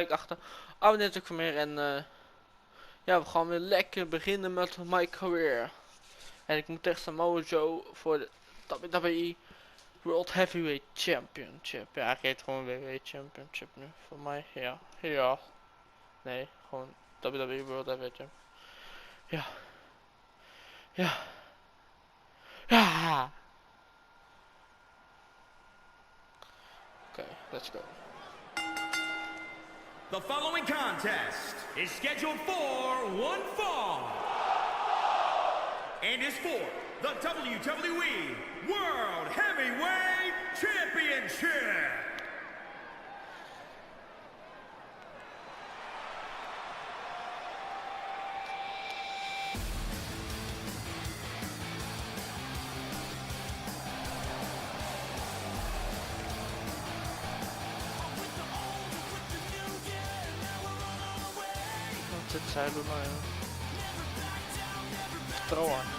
like achter. Abonneer natuurlijk voor meer. En ja, we gaan weer lekker beginnen met Mycareer. En ik moet tegen Samoa Joe voor de WWE World Heavyweight Championship. Ja, hij heet gewoon WWE Championship nu. Voor mij, ja. Ja. Nee, gewoon WWE World Heavyweight Championship. Ja. Ja. Ja. Okay, let's go. The following contest is scheduled for one fall and is for the WWE World Heavyweight Championship. Dit zijn we maar vertrouwen.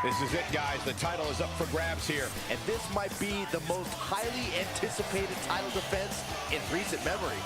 This is it, guys. The title is up for grabs here. And this might be the most highly anticipated title defense in recent memory.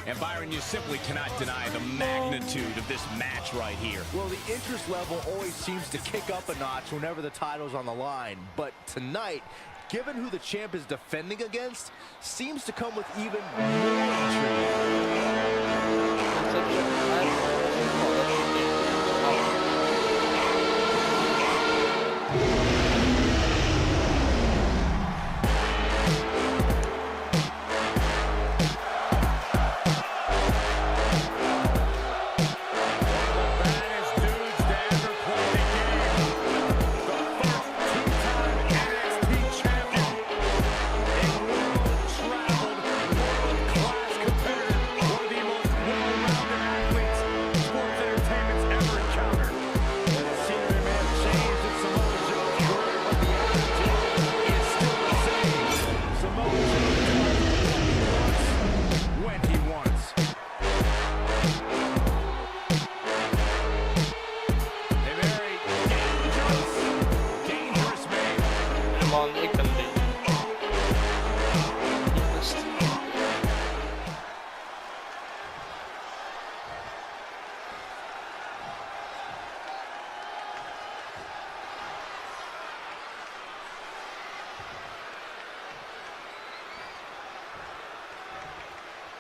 And Byron, you simply cannot deny the magnitude of this match right here. Well, the interest level always seems to kick up a notch whenever the title's on the line. But tonight, given who the champ is defending against, seems to come with even more intrigue.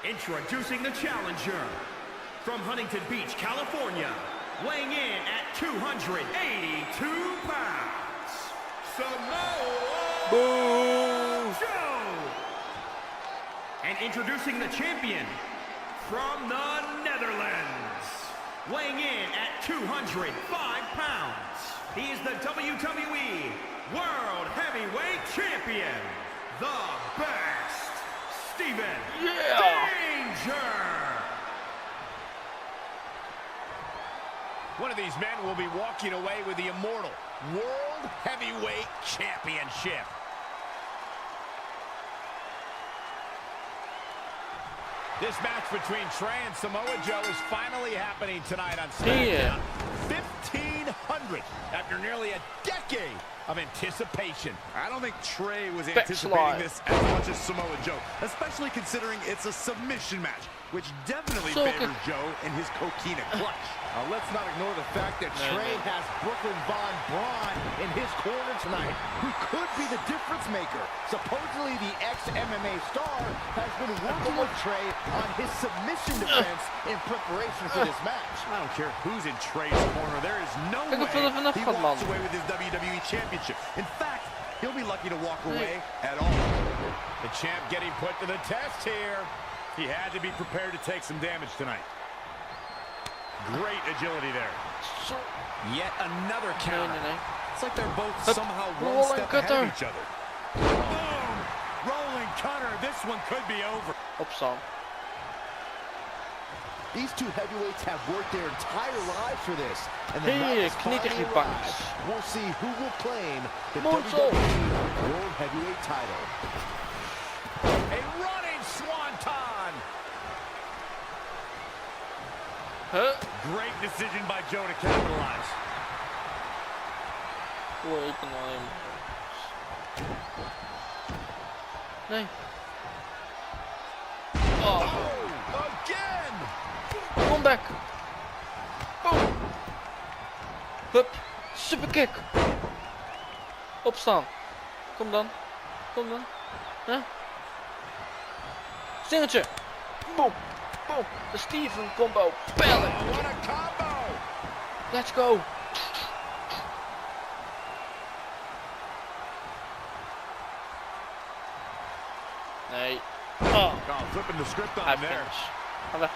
Introducing the challenger from Huntington Beach, California, weighing in at 282 pounds, Samoa Joe. And introducing the champion from the Netherlands, weighing in at 205 pounds, he is the WWE World Heavyweight Champion, the best, Steven Danger! One of these men will be walking away with the immortal World Heavyweight Championship. This match between Trey and Samoa Joe is finally happening tonight on SmackDown. 1,500 after nearly a decade of anticipation. I don't think Trey was anticipating this as much as Samoa Joe, especially considering it's a submission match, which definitely favors Joe in his coquina clutch. Let's not ignore the fact that Trey has Brooklyn Von Braun in his corner tonight, who could be the difference maker. Supposedly, the ex-MMA star has been working with Trey on his submission defense in preparation for this match. I don't care who's in Trey's corner. There is no way he walks away with his WWE Championship. In fact, he'll be lucky to walk away at all. The champ getting put to the test here. He had to be prepared to take some damage tonight. Great agility there. Yet another counter. It's like they're both somehow one step ahead of each other. Boom! Rolling cutter. This one could be over. Opstaan. These two heavyweights have worked their entire lives for this. And the Hey, night is finally knittergebank. arrived. We'll see who will claim the Monzo. WWE World Heavyweight title. A running swanton. Great decision by Joe to capitalize. Ik ben al hem. Nee. Oh, Again! come back. Boom. Hup. Super kick. Opstaan. Kom dan. Kom dan. Huh? Stingertje. Boom. Boom. De Steven combo. Bellen. What a combo! Let's go. Nee. Oh. Flipping the script on Hij there. finish. Ga weg.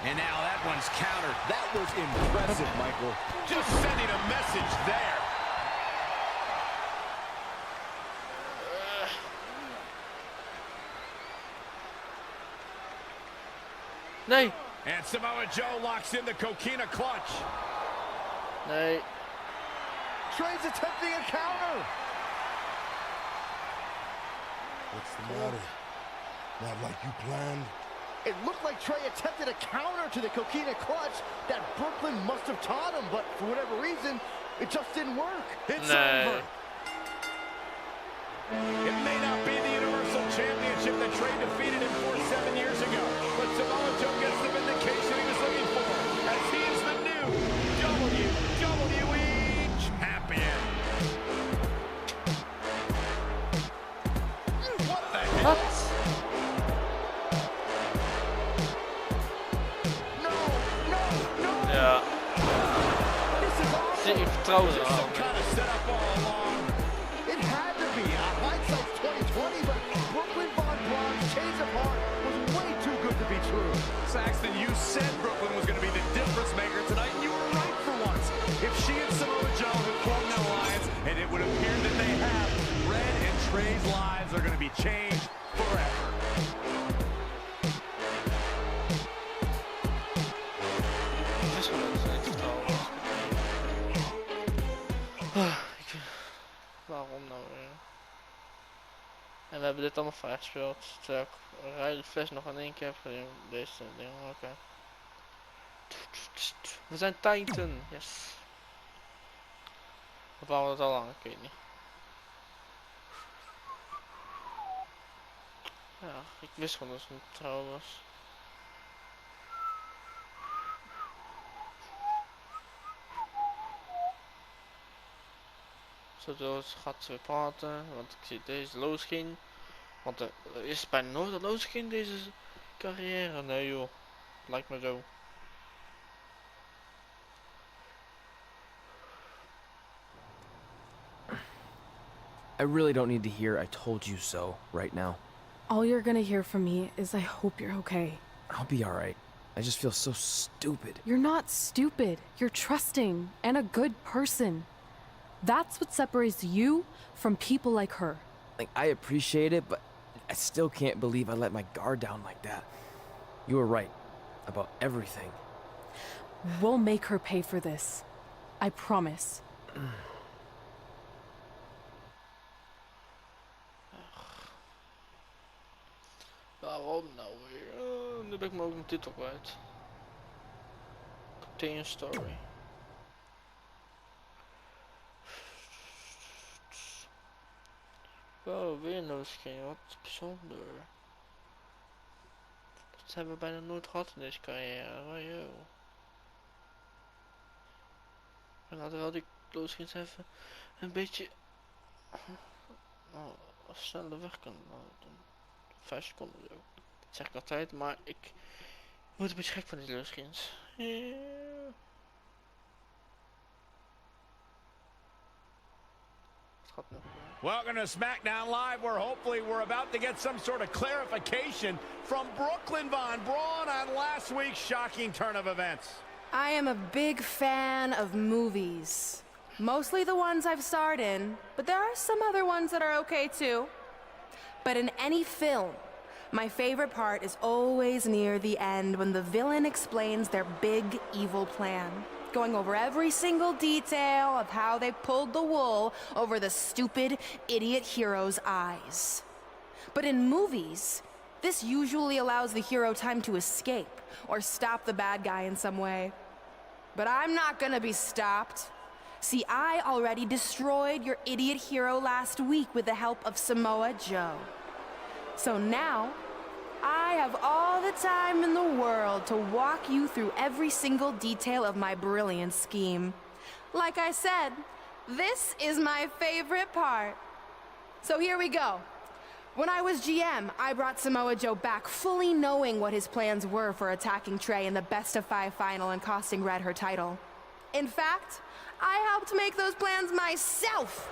And now that one's countered. That was impressive, Michael. Just sending a message there. Nee. And Samoa Joe locks in the coquina clutch. Nee. Trey's attempting a counter. What's the matter? Not like you planned? It looked like Trey attempted a counter to the coquina clutch that Brooklyn must have taught him, but for whatever reason, it just didn't work. It's Nee. over. It may not be the Universal Championship that Trey defeated him for 7 years ago, but Samoa Joe gets the vindication he was looking for, as he is the new WWE Champion. What the heck? Wat? Ja. Zie, ik vertrouw ze Some al. kind of setup all along. It had to be. Hindsight's 2020, but Brooklyn Von Braun's change of heart was way too good to be true. Saxton, you said Brooklyn was going to be the difference maker tonight, and you were right for once. If she and Samoa Joe had formed an alliance, and it would appear that they have, Red and Trey's lives are going to be changed forever. Waarom nou weer? En we hebben dit allemaal vaak gespeeld. Terwijl ik Rijden Fles nog in één keer heb gedaan. Deze dingen, oké. We zijn Titan, yes. Of waren we het al lang? Ik weet niet. Ja, ik wist gewoon dat het een trouw was. Zodat het gaat weer praten, want ik zie deze losging. Want er is bijna nooit een losging deze carrière. Nee joh, lijkt me zo. I really don't need to hear "I told you so" right now. All you're gonna hear from me is I hope you're okay. I'll be alright. I just feel so stupid. You're not stupid. You're trusting and a good person. That's what separates you from people like her. Like, I appreciate it, but I still can't believe I let my guard down like that. You were right about everything. We'll make her pay for this. I promise. Waarom nou weer? Nu ben ik me ook mijn titel kwijt. Continue story. Wow, weer een losging, wat bijzonder. hebben we bijna nooit gehad in deze carrière. Oh, joh. Maar laten we wel die close even een beetje sneller weg kunnen doen. 5 seconden zo. Dat zeg ik altijd, maar ik word een beetje gek van die close. Welcome to SmackDown Live, where hopefully we're about to get some sort of clarification from Brooklyn Von Braun on last week's shocking turn of events. I am a big fan of movies. Mostly the ones I've starred in, but there are some other ones that are okay too. But in any film, my favorite part is always near the end when the villain explains their big evil plan, going over every single detail of how they pulled the wool over the stupid idiot hero's eyes. But in movies, this usually allows the hero time to escape or stop the bad guy in some way. But I'm not gonna be stopped. See, I already destroyed your idiot hero last week with the help of Samoa Joe. So now, I have all the time in the world to walk you through every single detail of my brilliant scheme. Like I said, this is my favorite part. So here we go. When I was GM, I brought Samoa Joe back fully knowing what his plans were for attacking Trey in the best-of-5 final and costing Red her title. In fact, I helped make those plans myself.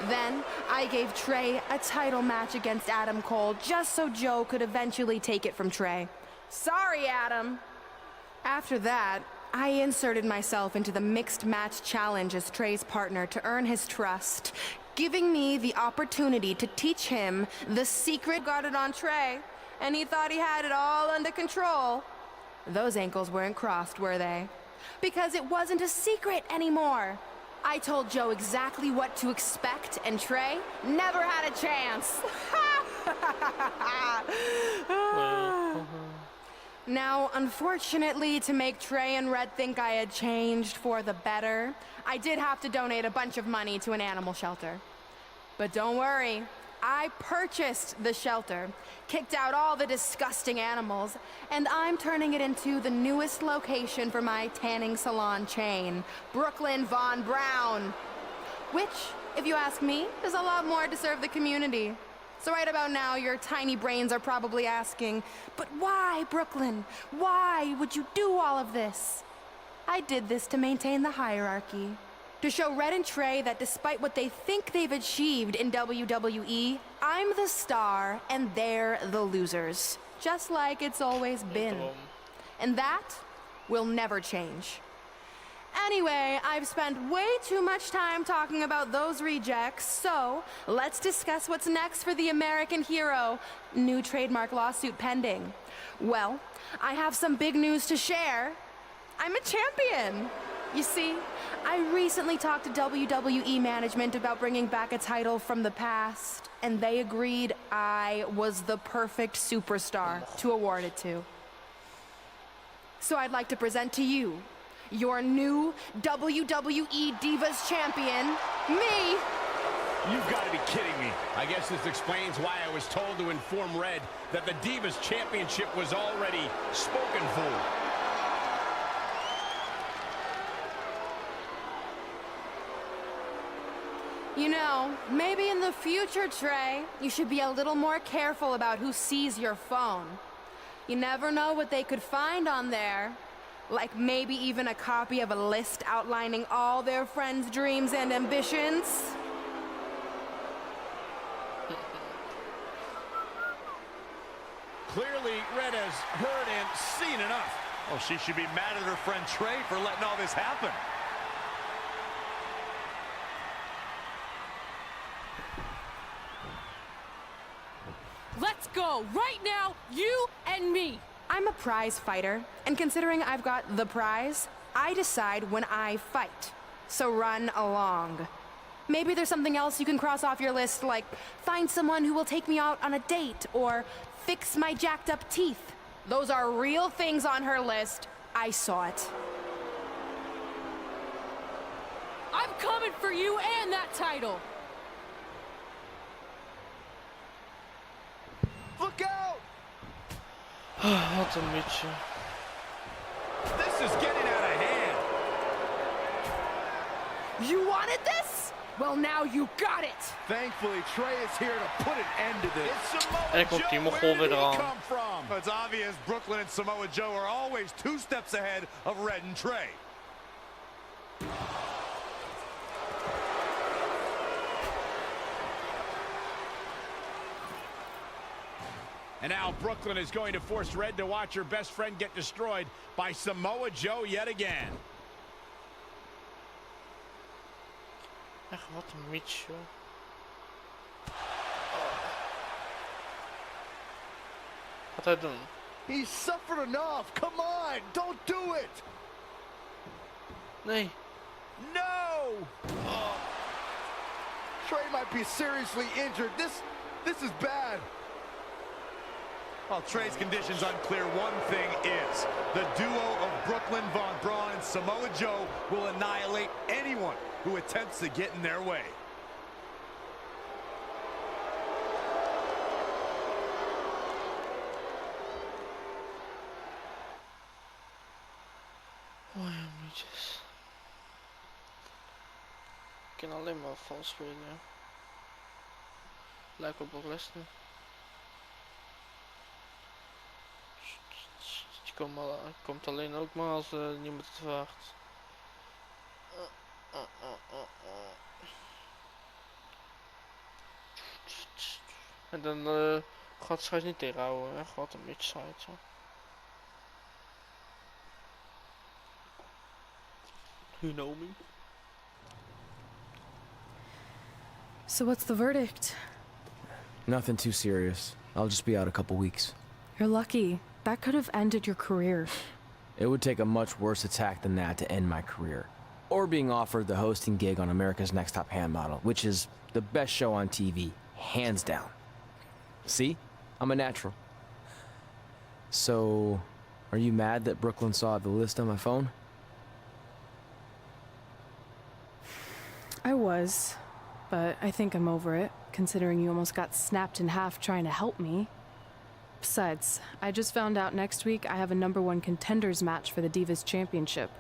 Then, I gave Trey a title match against Adam Cole just so Joe could eventually take it from Trey. Sorry, Adam. After that, I inserted myself into the mixed match challenge as Trey's partner to earn his trust, giving me the opportunity to teach him the secret guarded on Trey, and he thought he had it all under control. Those ankles weren't crossed, were they? Because it wasn't a secret anymore. I told Joe exactly what to expect, and Trey never had a chance. Now, unfortunately, to make Trey and Red think I had changed for the better, I did have to donate a bunch of money to an animal shelter. But don't worry, I purchased the shelter, kicked out all the disgusting animals, and I'm turning it into the newest location for my tanning salon chain, Brooklyn Von Braun. Which, if you ask me, is a lot more to serve the community. So right about now, your tiny brains are probably asking, but why, Brooklyn? Why would you do all of this? I did this to maintain the hierarchy. To show Red and Trey that despite what they think they've achieved in WWE, I'm the star and they're the losers. Just like it's always been. And that will never change. Anyway, I've spent way too much time talking about those rejects, so let's discuss what's next for the American hero. New trademark lawsuit pending. Well, I have some big news to share. I'm a champion. You see, I recently talked to WWE management about bringing back a title from the past, and they agreed I was the perfect superstar to award it to. So I'd like to present to you your new WWE Divas champion, me. You've got to be kidding me. I guess this explains why I was told to inform Red that the Divas Championship was already spoken for. You know, maybe in the future, Trey, you should be a little more careful about who sees your phone. You never know what they could find on there. Like maybe even a copy of a list outlining all their friends' dreams and ambitions. Clearly, Red has heard and seen enough. Oh, she should be mad at her friend Trey for letting all this happen. Let's go, right now, you and me. I'm a prize fighter, and considering I've got the prize, I decide when I fight. So run along. Maybe there's something else you can cross off your list, like find someone who will take me out on a date, or fix my jacked up teeth. Those are real things on her list. I saw it. I'm coming for you and that title. Look out! Wat een beetje. This is getting out of hand. You wanted this? Well, now you got it. Thankfully, Trey is here to put an end to this. It's Samoa En dan komt die Joe. Mogol Where weer did he eraan. come from? It's obvious Brooklyn and Samoa Joe are always 2 steps ahead of Red and Trey. And now Brooklyn is going to force Red to watch her best friend get destroyed by Samoa Joe yet again. Echt, wat een mitch, joh. Wat hij doen? He suffered enough. Come on, don't do it. Nee. No! Trey might be seriously injured. This is bad. While Trey's condition's unclear, one thing is, the duo of Brooklyn Von Braun and Samoa Joe will annihilate anyone who attempts to get in their way. Oh ja, mietjes. Ik kan alleen maar vals spelen, ja. Lijkt op Lesnar. Die komt alleen ook maar als niemand het vraagt. En dan gaat het straks niet tegenhouden. Echt wat een beetje saai. Zo. You know me. So what's the verdict? Nothing too serious. I'll just be out a couple weeks. You're lucky. That could have ended your career. It would take a much worse attack than that to end my career. Or being offered the hosting gig on America's Next Top Hand Model, which is the best show on TV, hands down. See? I'm a natural. So, are you mad that Brooklyn saw the list on my phone? I was, but I think I'm over it, considering you almost got snapped in half trying to help me. Besides, I just found out next week I have a #1 contenders match for the Divas Championship.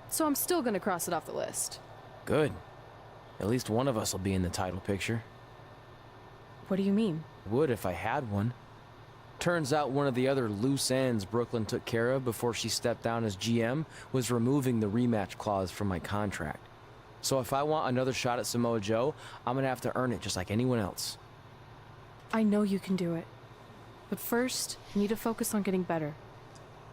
So I'm still gonna cross it off the list. Good. At least one of us will be in the title picture. What do you mean? Would if I had one. Turns out one of the other loose ends Brooklyn took care of before she stepped down as GM was removing the rematch clause from my contract. So if I want another shot at Samoa Joe, I'm gonna have to earn it just like anyone else. I know you can do it. But first, you need to focus on getting better.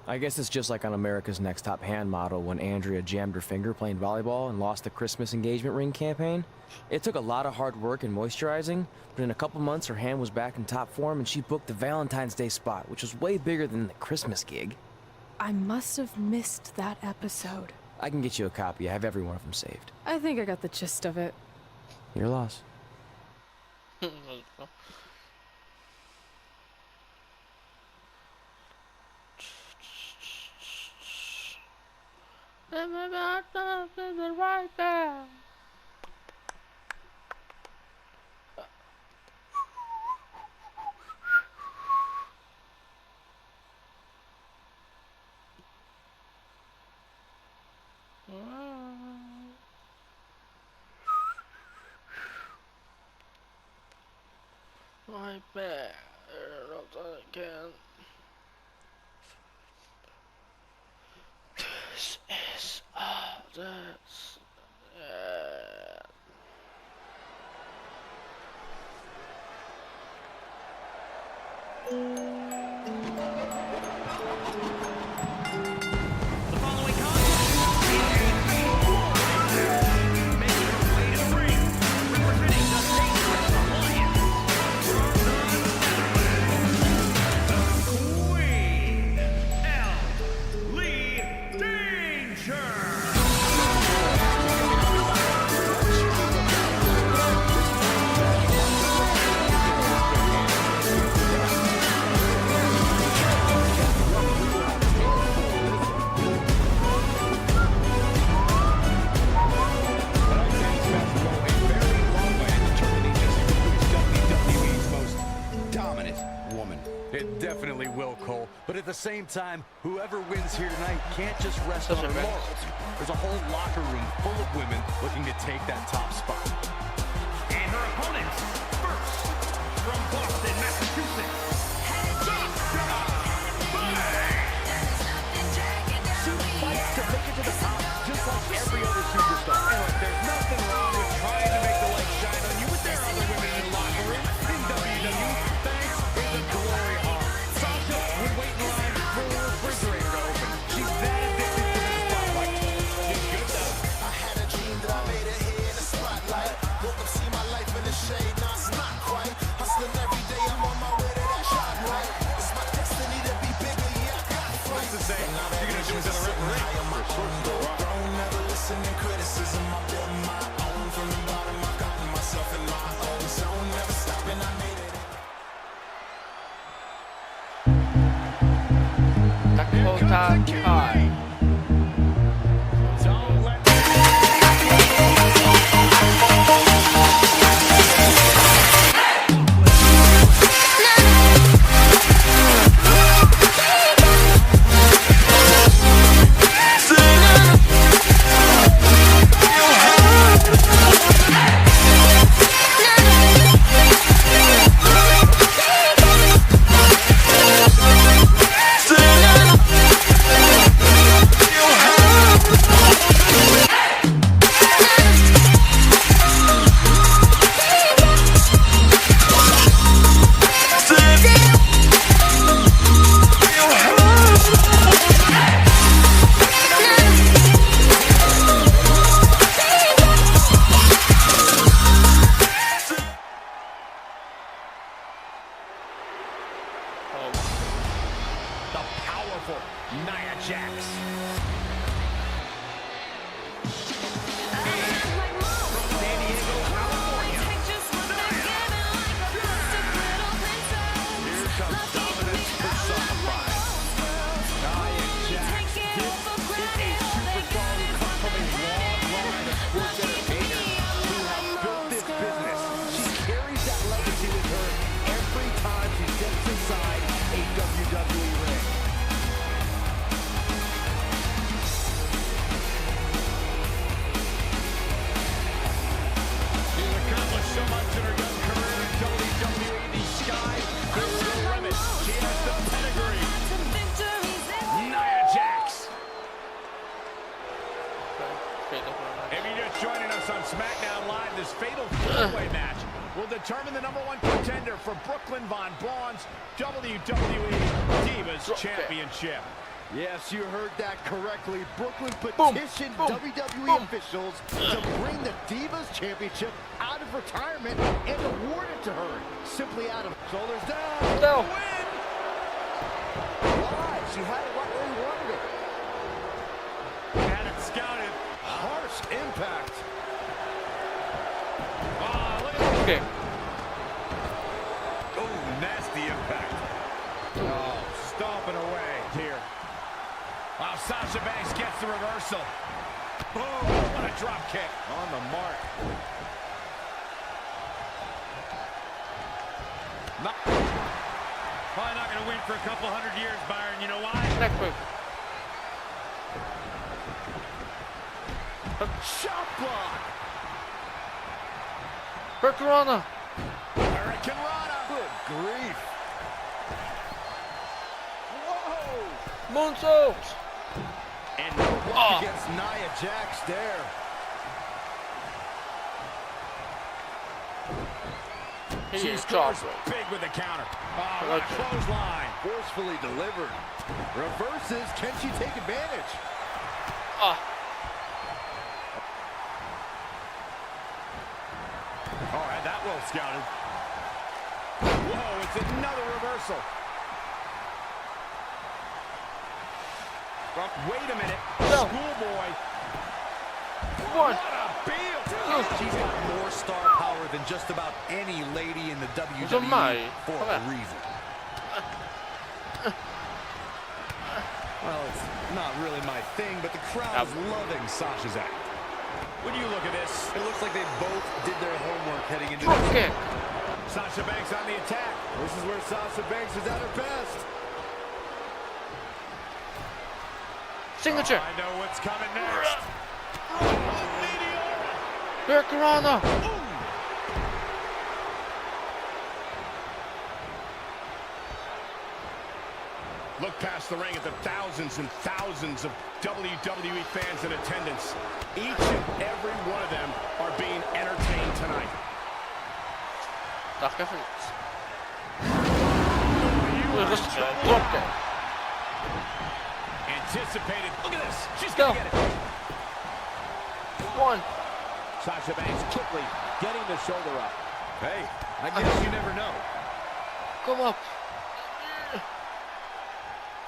I guess it's just like on America's Next Top Hand Model when Andrea jammed her finger playing volleyball and lost the Christmas engagement ring campaign. It took a lot of hard work and moisturizing, but in a couple months her hand was back in top form and she booked the Valentine's Day spot, which was way bigger than the Christmas gig. I must have missed that episode. I can get you a copy. I have every one of them saved. I think I got the gist of it. Your loss. Right there. Right there, not again. This is all this. The following contest is making her way to the ring, representing the Dangerous Alliance, from the Queen, Lee Danger. the same time, whoever wins here tonight can't just rest on their laurels. There's a whole locker room full of women looking to take that top spot. And her opponents, first, from Boston, Massachusetts, Sasha Banks. She fights to make it to the top, just like every other superstar. And look, there's nothing wrong with trying to make the light shine on you, but there are other women in the locker room. In WWE, Banks is a glory hog. Sasha would wait in line for the refrigerator to open. She's that addicted to the spotlight. She's good though. I had a dream that I made it here in the spotlight. Woke up, see my life in the shade, now it's not quite. Hustling every day, I'm on my way to that shot, right? It's my destiny to be bigger, yeah, I got fight. What's to say? You're gonna do it to the referee. Never listening criticism, I built my own from the bottom. I've gotten myself in my own zone, never stopping, I made it. Dakota Kai. Don't let the powerful Nia Jax. San Diego, California. Here comes dominance personified. Nia Jax. This is a superstar who comes from a long line of sports entertainers who have built this business. She carries that legacy with her every time she steps inside a WWE ring. She's accomplished so much in her young career in WWE. The sky is the limit. She has the pedigree. Nia Jax. If you're just joining us on SmackDown Live, this fatal four-way match will determine the #1 contender for Brooklyn Von Braun's WWE Divas Championship. Yes, you heard that correctly. Brooklyn petitioned WWE officials to bring the Divas Championship out of retirement and award it to her. Simply out of shoulders down. No. Win! Why? She had it right where he wanted it. Had it scouted. Harsh impact. Oh, look at that. Okay. Oh, nasty impact. Oh, stomping away here. Wow, Sasha Banks gets the reversal. Oh, what a drop kick. On the mark. Probably not going to win for a couple hundred years, Byron. You know why? Neck move. Shot block. Hurricanrana. Hurricane Rana. Good grief. Whoa. Moonsault. And no block against Nia Jax there. He is scores chocolate. big with the counter. Oh, what a clothesline. Forcefully delivered. Reverses. Can she take advantage? Ah. All right, that well scouted. Whoa, it's another reversal. Wait a minute. No. Schoolboy. One. What a beat. She's got more star power than just about any lady in the So my. WWE for a reason. Well, it's not really my thing, but the crowd is loving Sasha's act. When you look at this, It looks like they both did their homework heading into Drop this. kick. Sasha Banks on the attack. This is where Sasha Banks is at her best. Signature. I know what's coming next. Hurricanrana. Look past the ring at the thousands and thousands of WWE fans in attendance. Each and every one of them are being entertained tonight. Dacht even niet. Rustig, dropkick. Anticipated. Look at this. She's Go. gonna get it. One. Sasha Banks quickly getting the shoulder up. Hey, I guess you never know. Kom op.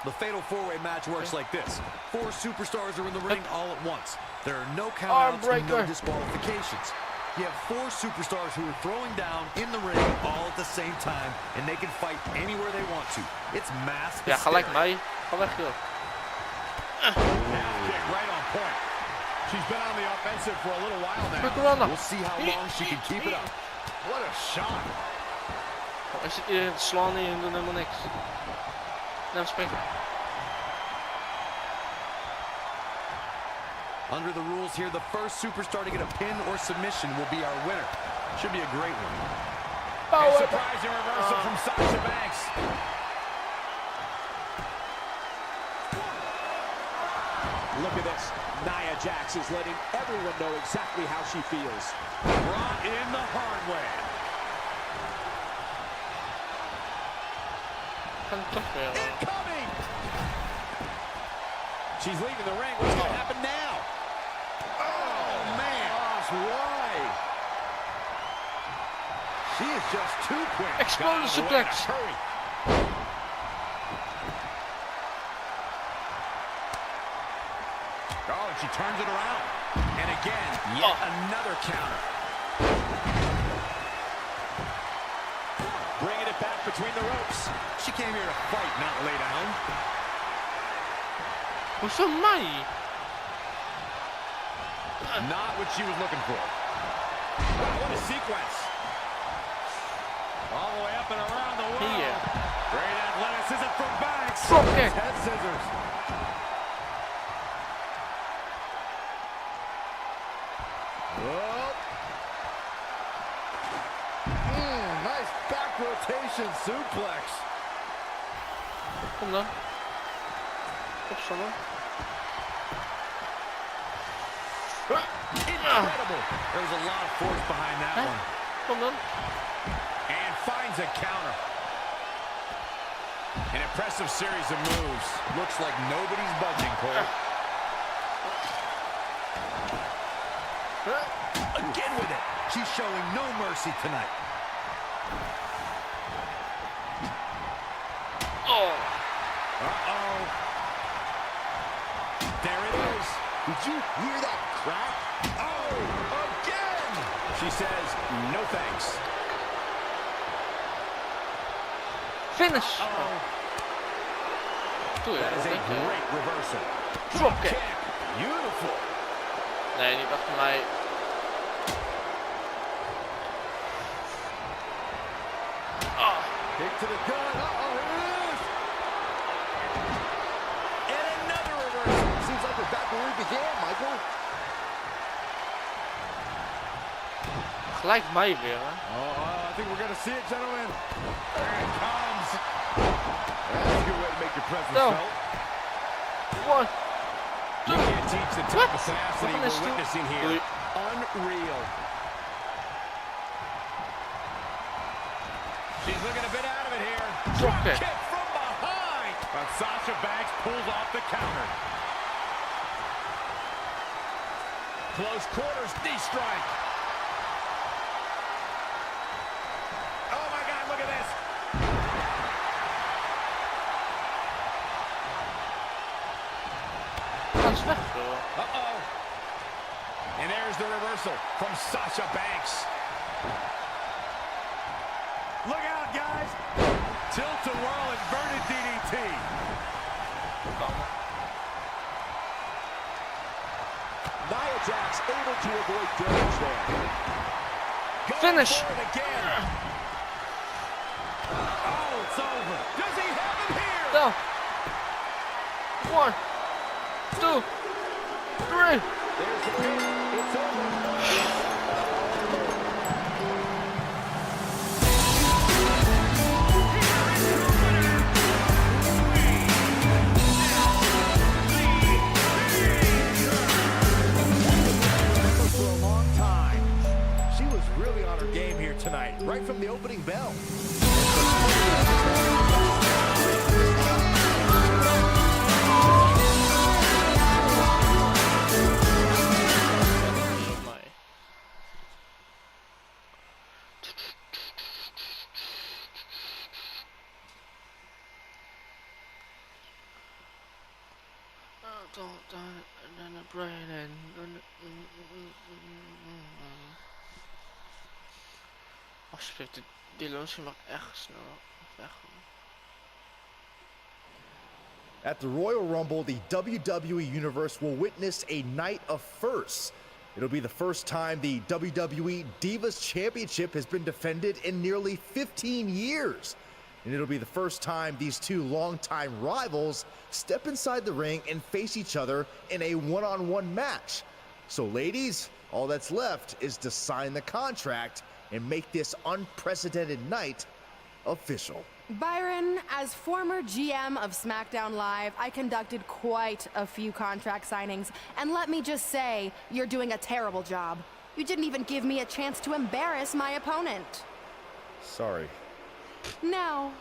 The Fatal 4-Way match works like this. 4 superstars are in the ring all at once. There are no countouts and no Armbreaker. disqualifications. You have 4 superstars who are throwing down in the ring all at the same time, and they can fight anywhere they want to. It's mass Ja, gelijk hysteria. mij. Ga weg, joh. Half kick right on point. She's been on the offensive for a little while now. Hurricanrana. We'll see how long she can keep it up. What a shot. Als je iedereen te slaan en je doet helemaal niks. Nou, springen. Under the rules here, the first superstar to get a pin or submission will be our winner. Should be a great one. A surprising reversal from Sasha Banks. Look at this. Nia Jax is letting everyone know exactly how she feels. Brought in the hard way. Kan toch weer. Incoming. She's leaving the ring. What's going to happen now? Oh, man. Why? She is just too quick. Explode suplex. Hurry. Oh, and she turns it around. And again, yet another counter. Bringing it back between the ropes. She came here to fight, not lay down. Hoezo mij? Not what she was looking for. Wow, what a sequence. All the way up and around the world. Hier. Great athleticism from Banks. Dropkick. Head scissors. Nice back rotation suplex. Kom dan. Opstammen. Incredible. There was a lot of force behind that one. Kom dan. And finds a counter. An impressive series of moves. Looks like nobody's budging, Cole. Again with it. She's showing no mercy tonight. Oh. Uh-oh. There it is. Did you hear that crack? Oh, again. She says, no thanks. Finish. Doe je That is a dat? great reversal. Dropkick. Beautiful. Nee, niet achter mij. Kick to the gun. Uh-oh, here it is. And another reversal. Seems like we're back where we began, Michael. Gelijk mij weer, hè. I think we're going to see it, gentlemen. There it comes. That's a good way to make your presence No. felt. One. You can't teach the type of What? tenacity Wat we're is dit? witnessing here. Doei. Unreal. She's looking a bit out of it here. Dropkick. Kick from behind. But Sasha Banks pulls off the counter. Close quarters, knee strike. Oh my God, look at this. Dat is weg, joh. Uh-oh. And there's the reversal from Sasha Banks. Look out, guys. Tilt-a-whirl inverted DDT. Nia Jax able to avoid damage there. Going Finish. for it again. Oh, it's over. Does he have it here? Go. One. 2, 3. There's the pin. It's over. For a long time, she was really on her game here tonight, right from the opening bell. Alsjeblieft, die launching mag echt snel weg. At the Royal Rumble, the WWE Universe will witness a night of firsts. It'll be the first time the WWE Divas Championship has been defended in nearly 15 years. And it'll be the first time these two longtime rivals step inside the ring and face each other in a one-on-one match. So ladies, all that's left is to sign the contract and make this unprecedented night official. Byron, as former GM of SmackDown Live, I conducted quite a few contract signings, and let me just say, you're doing a terrible job. You didn't even give me a chance to embarrass my opponent. Sorry. Now,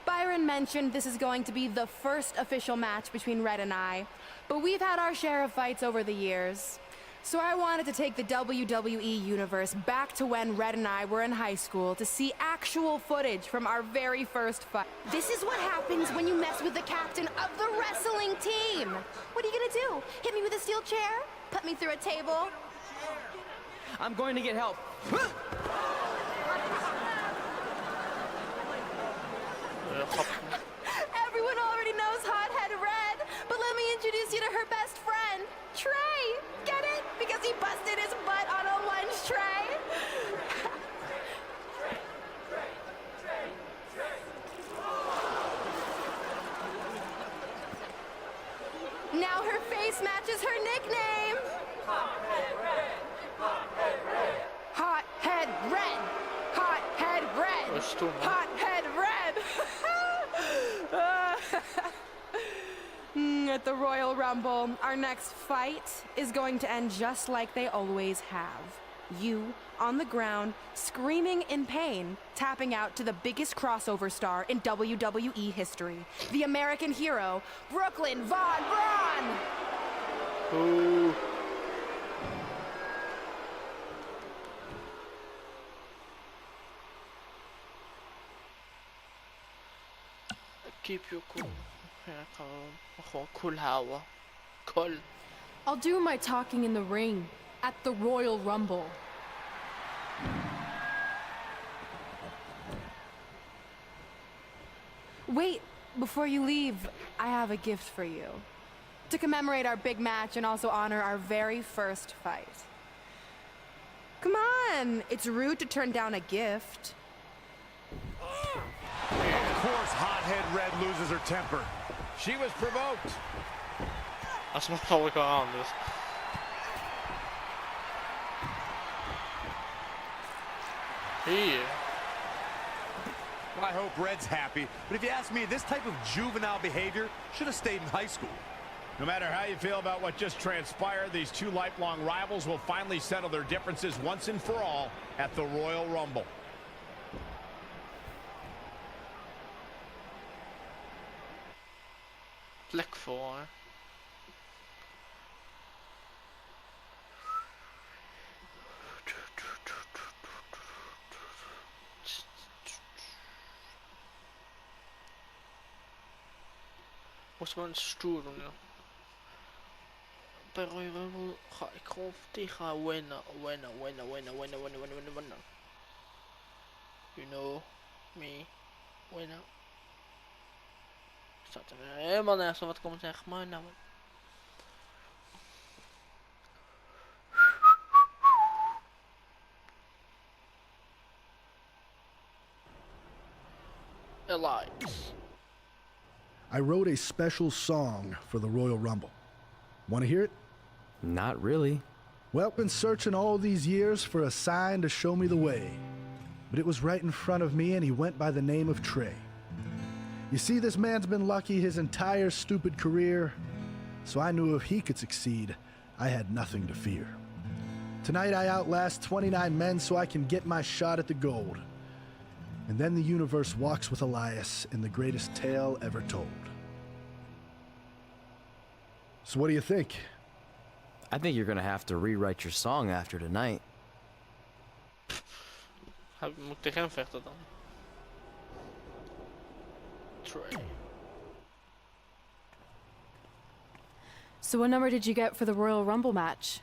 Byron mentioned this is going to be the first official match between Red and I, but we've had our share of fights over the years. So I wanted to take the WWE Universe back to when Red and I were in high school to see actual footage from our very first fight. This is what happens when you mess with the captain of the wrestling team. What are you gonna do? Hit me with a steel chair? Put me through a table? I'm going to get help. Everyone already knows Hothead Red, but let me introduce you to her best friend, Trey. Get it? Because he busted his butt on a lunch tray. Now her face matches her nickname. Hothead Red. Hothead Red. Hothead Red. Hothead Red. At the Royal Rumble, our next fight is going to end just like they always have. You, on the ground, screaming in pain, tapping out to the biggest crossover star in WWE history, the American hero, Brooklyn Von Braun! Ooh. Keep your cool. Ja, ik ga gewoon cool houden. Cool. I'll do my talking in the ring at the Royal Rumble. Wait, before you leave, I have a gift for you. To commemorate our big match and also honor our very first fight. Come on, it's rude to turn down a gift. Of course, Hothead Red loses her temper. She was provoked. Als nog zal ik aan dus. Hier. Well, I hope Red's happy, but if you ask me, this type of juvenile behavior should have stayed in high school. No matter how you feel about what just transpired, these two lifelong rivals will finally settle their differences once and for all at the Royal Rumble. Plek voor. Moest gewoon stoer doen, ja. Bij Royal Rumble ga ik gewoon tegen winnen. You know me, winner. Staat er helemaal nergens wat ik om zeg, maar nou. Elites. I wrote a special song for the Royal Rumble. Want to hear it? Not really. Well, been searching all these years for a sign to show me the way. But it was right in front of me, and he went by the name of Trey. You see, this man's been lucky his entire stupid career, so I knew if he could succeed, I had nothing to fear. Tonight I outlast 29 men so I can get my shot at the gold. And then the universe walks with Elias in the greatest tale ever told. So what do you think? I think you're gonna have to rewrite your song after tonight. Moet ik tegen hem vechten dan? Trey. So what number did you get for the Royal Rumble match?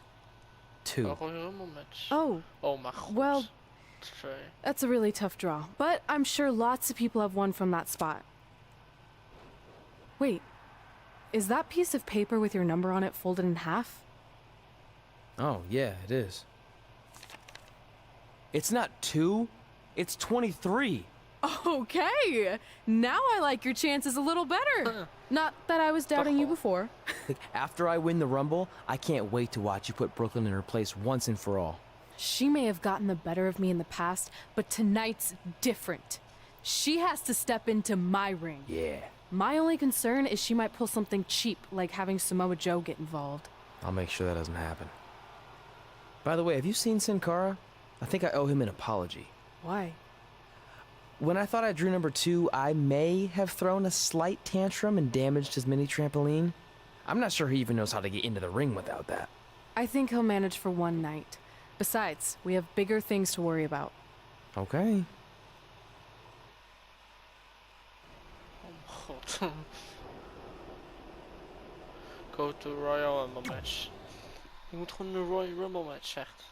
2. Royal Rumble match. Oh, Oh my god. well, Trey. that's a really tough draw. But I'm sure lots of people have won from that spot. Wait, is that piece of paper with your number on it folded in half? Oh, yeah, it is. It's not 2, it's 23. Okay, now I like your chances a little better. Not that I was doubting you before. After I win the Rumble, I can't wait to watch you put Brooklyn in her place once and for all. She may have gotten the better of me in the past, but tonight's different. She has to step into my ring. Yeah. My only concern is she might pull something cheap, like having Samoa Joe get involved. I'll make sure that doesn't happen. By the way, have you seen Sin Cara? I think I owe him an apology. Why? When I thought I drew number 2, I may have thrown a slight tantrum and damaged his mini trampoline. I'm not sure he even knows how to get into the ring without that. I think he'll manage for one night. Besides, we have bigger things to worry about. Okay. Oh god. Go to Royal Rumble match. Je moet gewoon een Royal Rumble match vechten.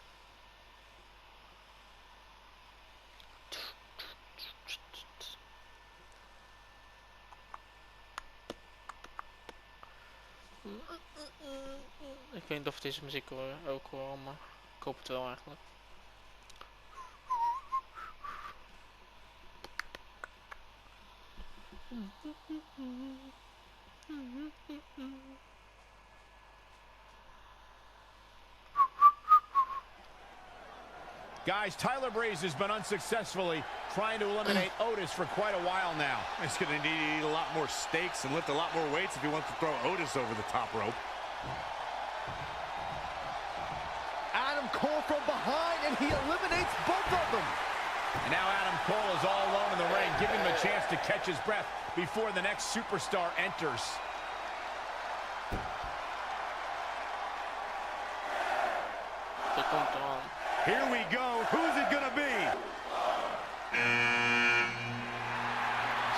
Ik weet niet of deze muziek ook hoor, maar ik hoop het wel eigenlijk. Guys, Tyler Breeze has been unsuccessfully trying to eliminate Otis for quite a while now. He's going to need to eat a lot more steaks and lift a lot more weights if he wants to throw Otis over the top rope. Adam Cole from behind, and he eliminates both of them. And now Adam Cole is all alone in the ring, giving him a chance to catch his breath before the next superstar enters. Dat komt eraan. Here we go. Who's it going to be?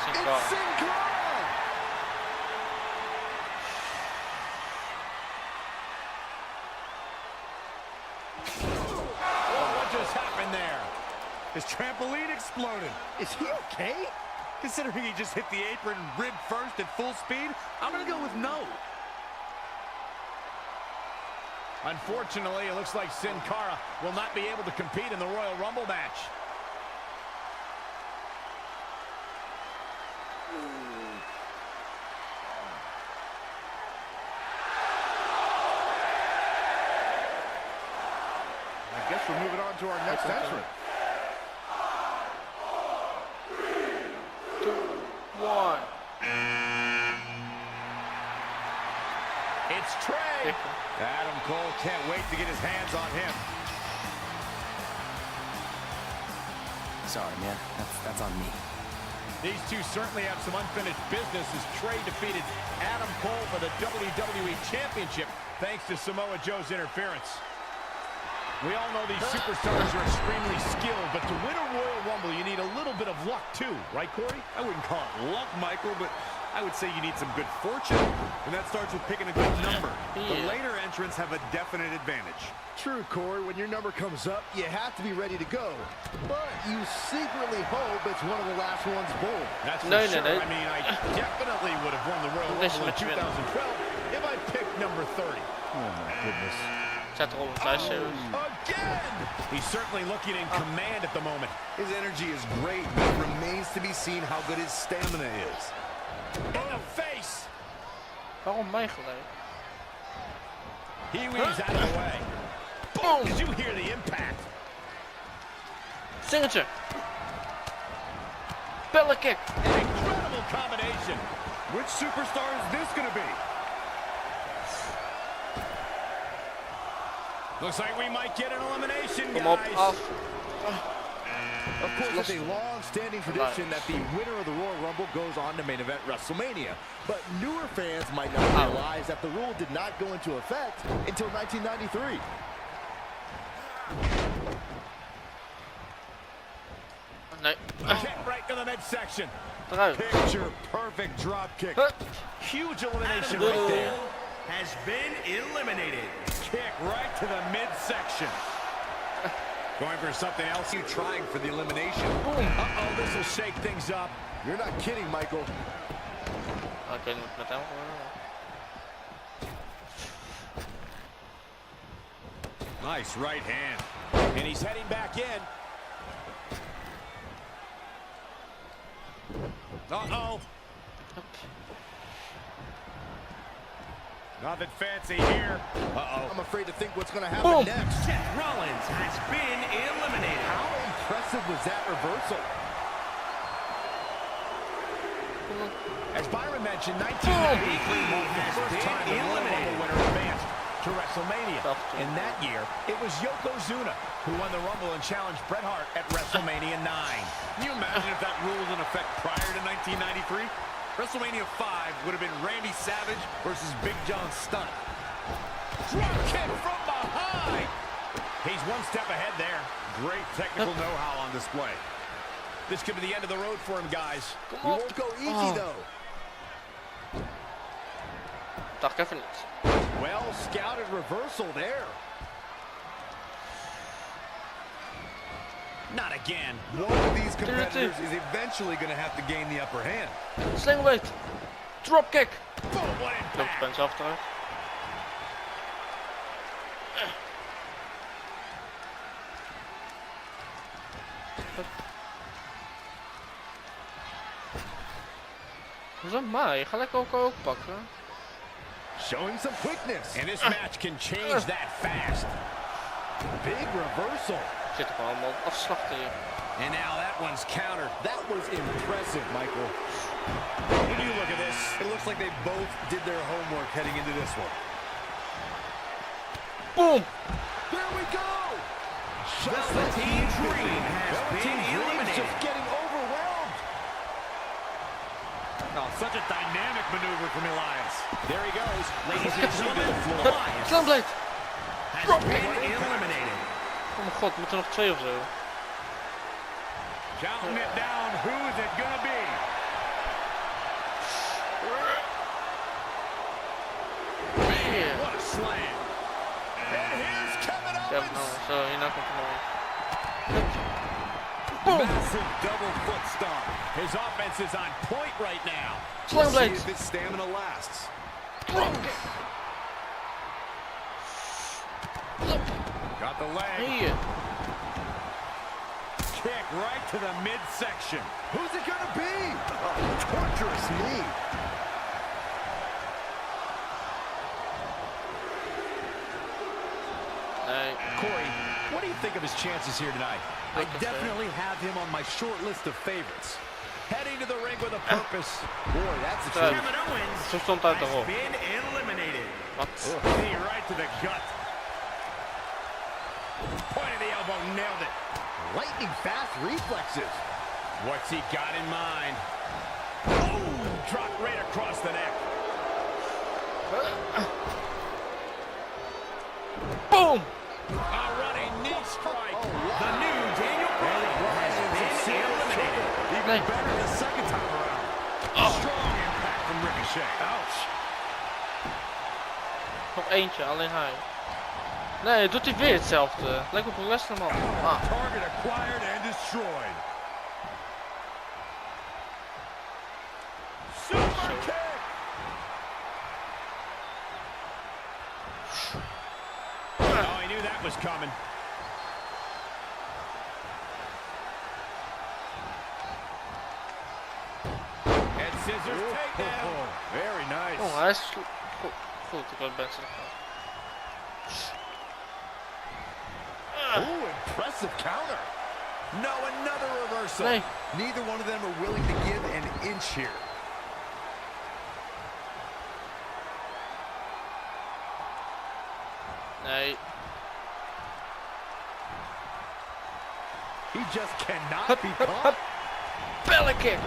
Sin It's Cara. Sin Cara! Oh, what just happened there? His trampoline exploded. Is he okay? Considering he just hit the apron rib first at full speed, I'm going to go with no. Unfortunately, it looks like Sin Cara will not be able to compete in the Royal Rumble match. I guess we're moving on to our next entrant. 3, 2, 1. It's Trey. Adam Cole can't wait to get his hands on him. Sorry, man. That's on me. These two certainly have some unfinished business as Trey defeated Adam Cole for the WWE Championship thanks to Samoa Joe's interference. We all know these superstars are extremely skilled, but to win a Royal Rumble, you need a little bit of luck too, right, Corey? I wouldn't call it luck, Michael, but I would say you need some good fortune, and that starts with picking a good number. The later entrants have a definite advantage. True, Corey. When your number comes up, you have to be ready to go. But you secretly hope it's one of the last ones born. That's for No, sure. no. I mean, I definitely would have won the Royal Rumble in 2012 if I picked number 30. Oh, my goodness. Zet erop een thuisseries. Again! He's certainly looking in command at the moment. His energy is great, but it remains to be seen how good his stamina is. In the face! Waarom mij gelijk? He weaves out of the way. Boom! Did you hear the impact? Signature. Belly kick. An incredible combination. Which superstar is this going to be? Looks like we might get an elimination, Kom op, guys. af. Of course, it's a long-standing tradition that the winner of the Royal Rumble goes on to main event Wrestlemania. But newer fans might not realize that the rule did not go into effect until 1993. Nee. Kick right to the midsection. Eruit. Picture perfect drop kick. Huge elimination right there. Has been eliminated. Kick right to the midsection. Going for something else. You trying for the elimination. Uh-oh, this will shake things up. You're not kidding, Michael. Oké, moet met hem Nice right hand. And he's heading back in. Uh-oh. Nothing fancy here. Uh-oh. I'm afraid to think what's going to happen next. Seth Rollins has been eliminated. How impressive was that reversal? As Byron mentioned, 1993 marked the first time the Royal Rumble winner advanced to WrestleMania. In that year, it was Yokozuna who won the Rumble and challenged Bret Hart at WrestleMania 9. Can you imagine if that rule was in effect prior to 1993? WrestleMania 5 would have been Randy Savage versus Big John Stunt. Drop kick from behind. He's one step ahead there. Great technical know-how on display. This could be the end of the road for him, guys. He won't go easy, though. Dacht ik even niet. Well scouted reversal there. Not again. One of these competitors is eventually going to have to gain the upper hand. Slingerblade. Drop kick. Boom, what Loopt impact. Spence achteruit. Hoezo mij? Ga lekker ook pakken. Showing some quickness. And this match can change that fast. Big reversal. Zit er gewoon allemaal afslachten hier. And now that one's countered. That was impressive, Michael. When you look at this, It looks like they both did their homework heading into this one. Boom! There we go. Velveteen Dream has been eliminated. Just getting overwhelmed. oh, such a dynamic maneuver from Elias. There he goes. Ladies and gentlemen, Elias Slingerblade. has been eliminated. Oh mijn god, moeten er nog 2 of zo. Counting it down. Who is it gonna be? Yeah. What a slam. And here's Kevin Ja, Owens. nou, zo, hierna komt er nog Massive double foot stomp. His offense is on point right now. See Slingerblade. if its stamina lasts. Got the leg. Hier. Kick right to the midsection. Who's it gonna be? Oh, torturous knee. Nee. Corey, what do you think of his chances here tonight? I definitely have him on my short list of favorites. Heading to the ring with a purpose. Boy, that's a Zo. truth. Kevin Owens Zo stond uit de has rol. been eliminated. Wat? Knee right to the gut. Point of the elbow, nailed it. Lightning fast reflexes. What's he got in mind? Oh, drop right across the neck. Boom! A running knee strike. The new Daniel Bryan has been eliminated. Even better the second time around. Strong impact from Ricochet. Ouch. Nog eentje, alleen hij. Nee, doet hij weer hetzelfde. Lekker op een Wrestlemania. Ah. Target acquired and destroyed. Super kick. Oh, he knew that was coming. And scissors takedown. Very nice. Oh, hij is goed. Goed, ik ben best. Aggressive counter. No, another reversal. Nee. Neither one of them are willing to give an inch here. Nee. He just cannot Hup, be hup, caught. hup. Bellenkick.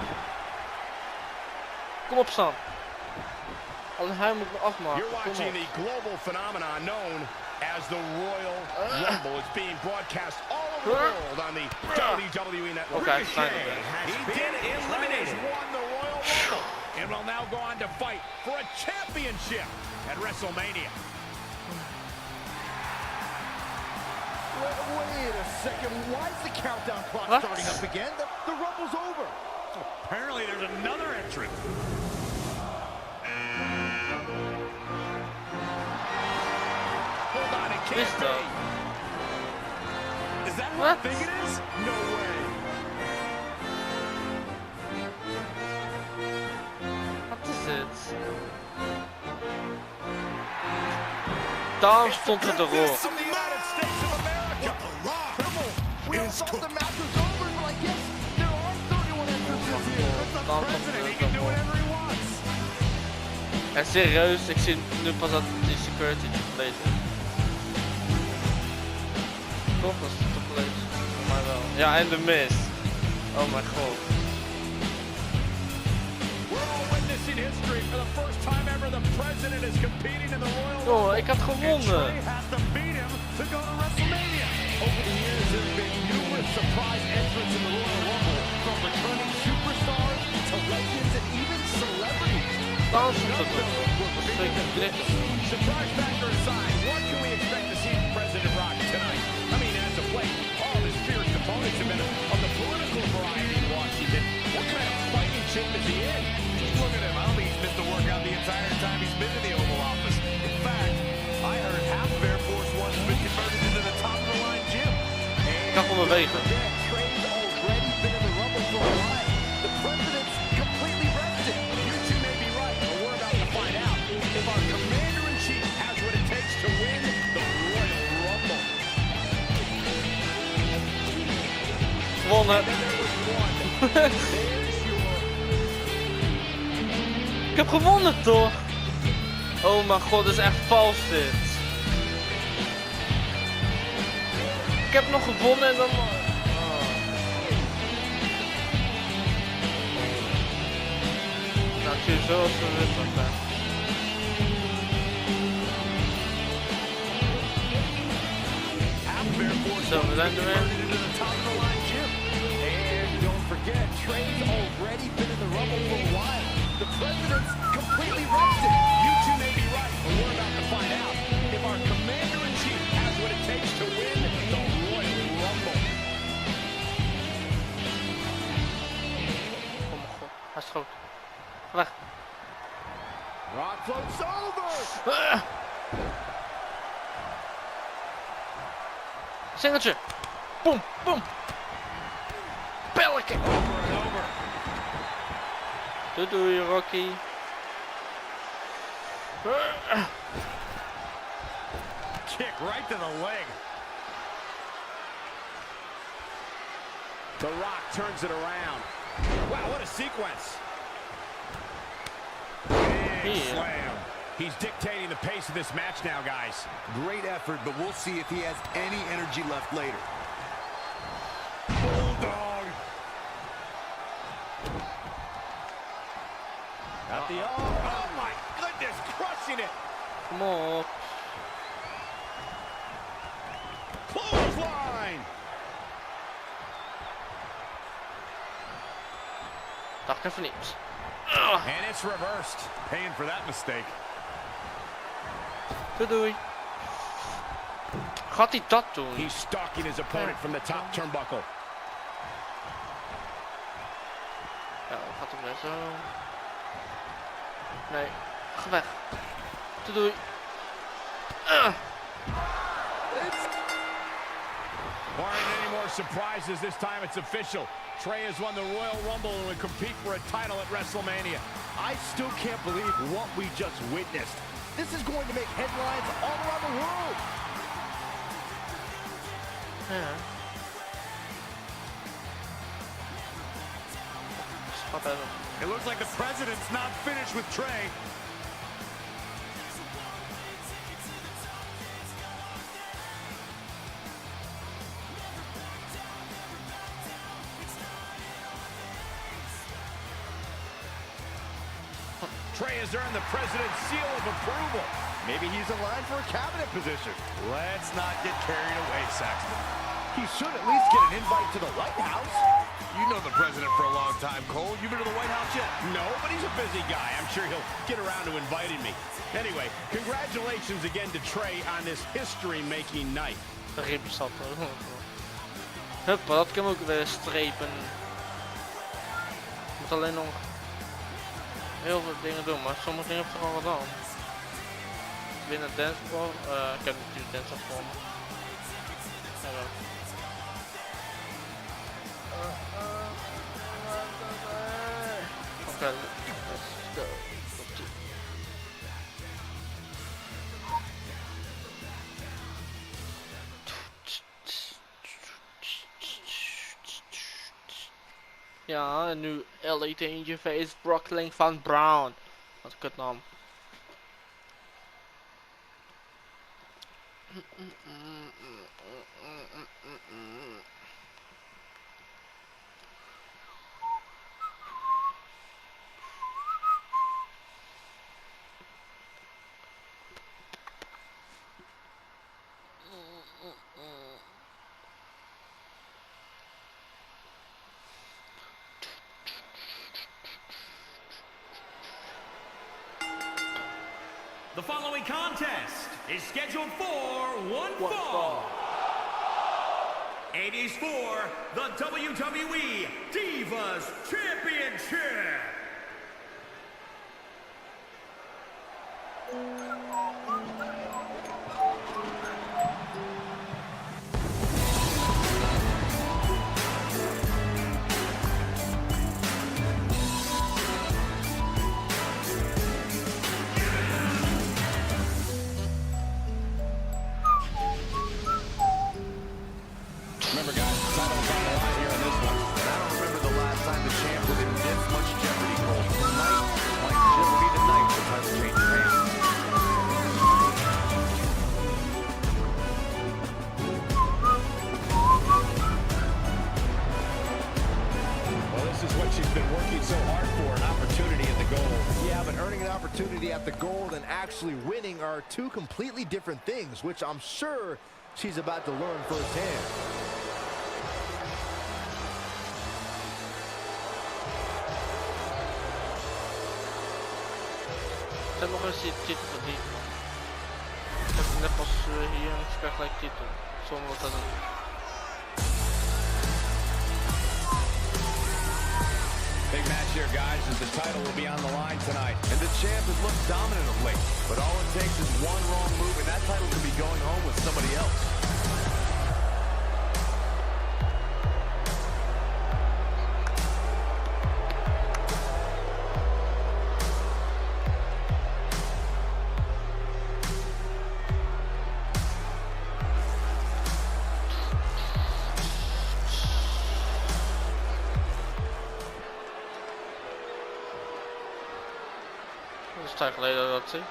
Kom op, Sam. Alleen hij moet me afmaken. You're Kom watching op. the global phenomenon known as the Royal Rumble. It's being broadcast all over the world on the WWE Network. Okay, fine. He did eliminate, won the Royal Rumble, and will now go on to fight for a championship at Wrestlemania. Wait a second. Why is the countdown clock What? starting up again? The Rumble's over. Apparently, there's another entrant. Hold on, it can't Missed be. up. Is that what What? I think it is? No way. Wat is het? Daarom stond het erop. From the United States of America. We all thought the match was over, but I guess there are 31 entrances here. The Daarom stond president, he het can do erop. whatever he wants. En serieus, ik zie nu pas dat die security gelezen. Toch was het toch gelezen? Voor mij wel. Ja, en de mist. Oh mijn god. We're all witnessing history for the first time ever. The president is competing in the Royal Oh, Rumble. ik had And gewonnen. Trey has to beat him to go to WrestleMania. Over the years, there have been numerous surprise entrants in the Royal Rumble, from returning superstars to legends and even celebrities. Daarom stond het erop. Dat is zeker dit. Surprise factor aside, what can we expect to see from President Rock tonight? I mean, as of late, all of his fierce opponents have been of the political variety in Washington. What kind of fighting shape is he in? Just look at him. I don't think he's missed a workout the entire time he's been in the Oval Office. In fact, I heard half of Air Force One has been converted into the top-of-the-line gym. Ik kan gewoon bewegen. Trey's already been in the Rumble for a while. The president's completely rested. You two may be right, but we're about to find out if our commander-in-chief has what it takes to win the Royal Rumble. Gewonnen. And there was one. There's your Ik heb gewonnen toch? Oh mijn god, dit is echt vals dit. Ik heb nog gewonnen en dan... Oh. Nou, ik zie zo als we wit zijn. Zo, we zijn er weer. into the top-of-the-line gym. And don't forget, Trey's already been in the Rumble for a while. The president's completely rested. You two may be right, but we're about to find out if our commander-in-chief has what it takes to win the Royal Rumble. Oh mijn god, hij schoot. Ga weg. Rock floats over. Singeltje. Boom, boom. Pelletje. Doei doei, Rocky. Kick right to the leg. The Rock turns it around. Wow, what a sequence. Big Yeah. slam. He's dictating the pace of this match now, guys. Great effort, but we'll see if he has any energy left later. Bulldog. At the oh my goodness, crushing it. Kom op. Clothesline. Dacht even niet. And it's reversed. Paying for that mistake. Doei doei. Gaat hij dat doen? He's stalking his opponent from the top turnbuckle. Ja, gaat hij weer zo. Nee, ga weg. Doei doei. Barring any more surprises, this time it's official. Trey has won the Royal Rumble and will compete for a title at Wrestlemania. I still can't believe what we just witnessed. This is going to make headlines all around the world. Ja. Altijd op. It looks like the president's not finished with Trey. Trey has earned the president's seal of approval. Maybe he's in line for a cabinet position. Let's not get carried away, Saxton. He should at least get an invite to the White House. You know the president for a long time, Cole. You been to the White House yet? No, but he's a busy guy. I'm sure he'll get around to inviting me. Anyway, congratulations again to Trey on this history-making night. Rip zat er. Huppa, dat kan ook weer strepen. Ik moet alleen nog heel veel dingen doen, maar sommige dingen heb ik al gedaan. Winnen danceball, ik heb natuurlijk danceball voor me. Oké, let's go. Ja, en nu Elite in je face, Brooklyn van Brown. Wat een kutnaam. The following contest is scheduled for one fall. It is for the WWE Divas Championship. Remember, guys, the title's on the line here in this one. And I don't remember the last time the champ was in this much jeopardy, Cole. Tonight might just be the night the title changes hands. Well, this is what she's been working so hard for, an opportunity at the goal. Yeah, but earning an opportunity at the gold and actually winning are two completely different things, which I'm sure she's about to learn firsthand. Ik heb nog eens die titel verdiend. Ik heb net pas hier en ik krijg gelijk titel. Zonder wat te doen. Big match here, guys, as the title will be on the line tonight. And the champ has looked dominant of late, but all it takes is one wrong move and that title could be going home with somebody else. Dat is een tijd geleden dat zie.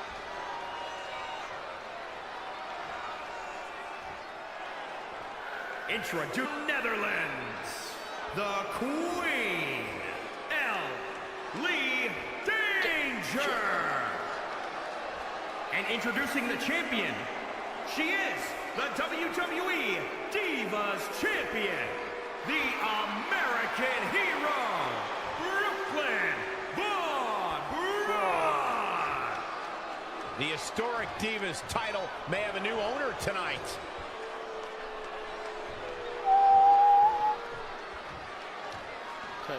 Introduce Netherlands, the Queen, Lee Danger. And introducing the champion, she is the WWE Divas Champion, the American Hero, Brooklyn Von Braun. The historic Divas title may have a new owner tonight. Okay.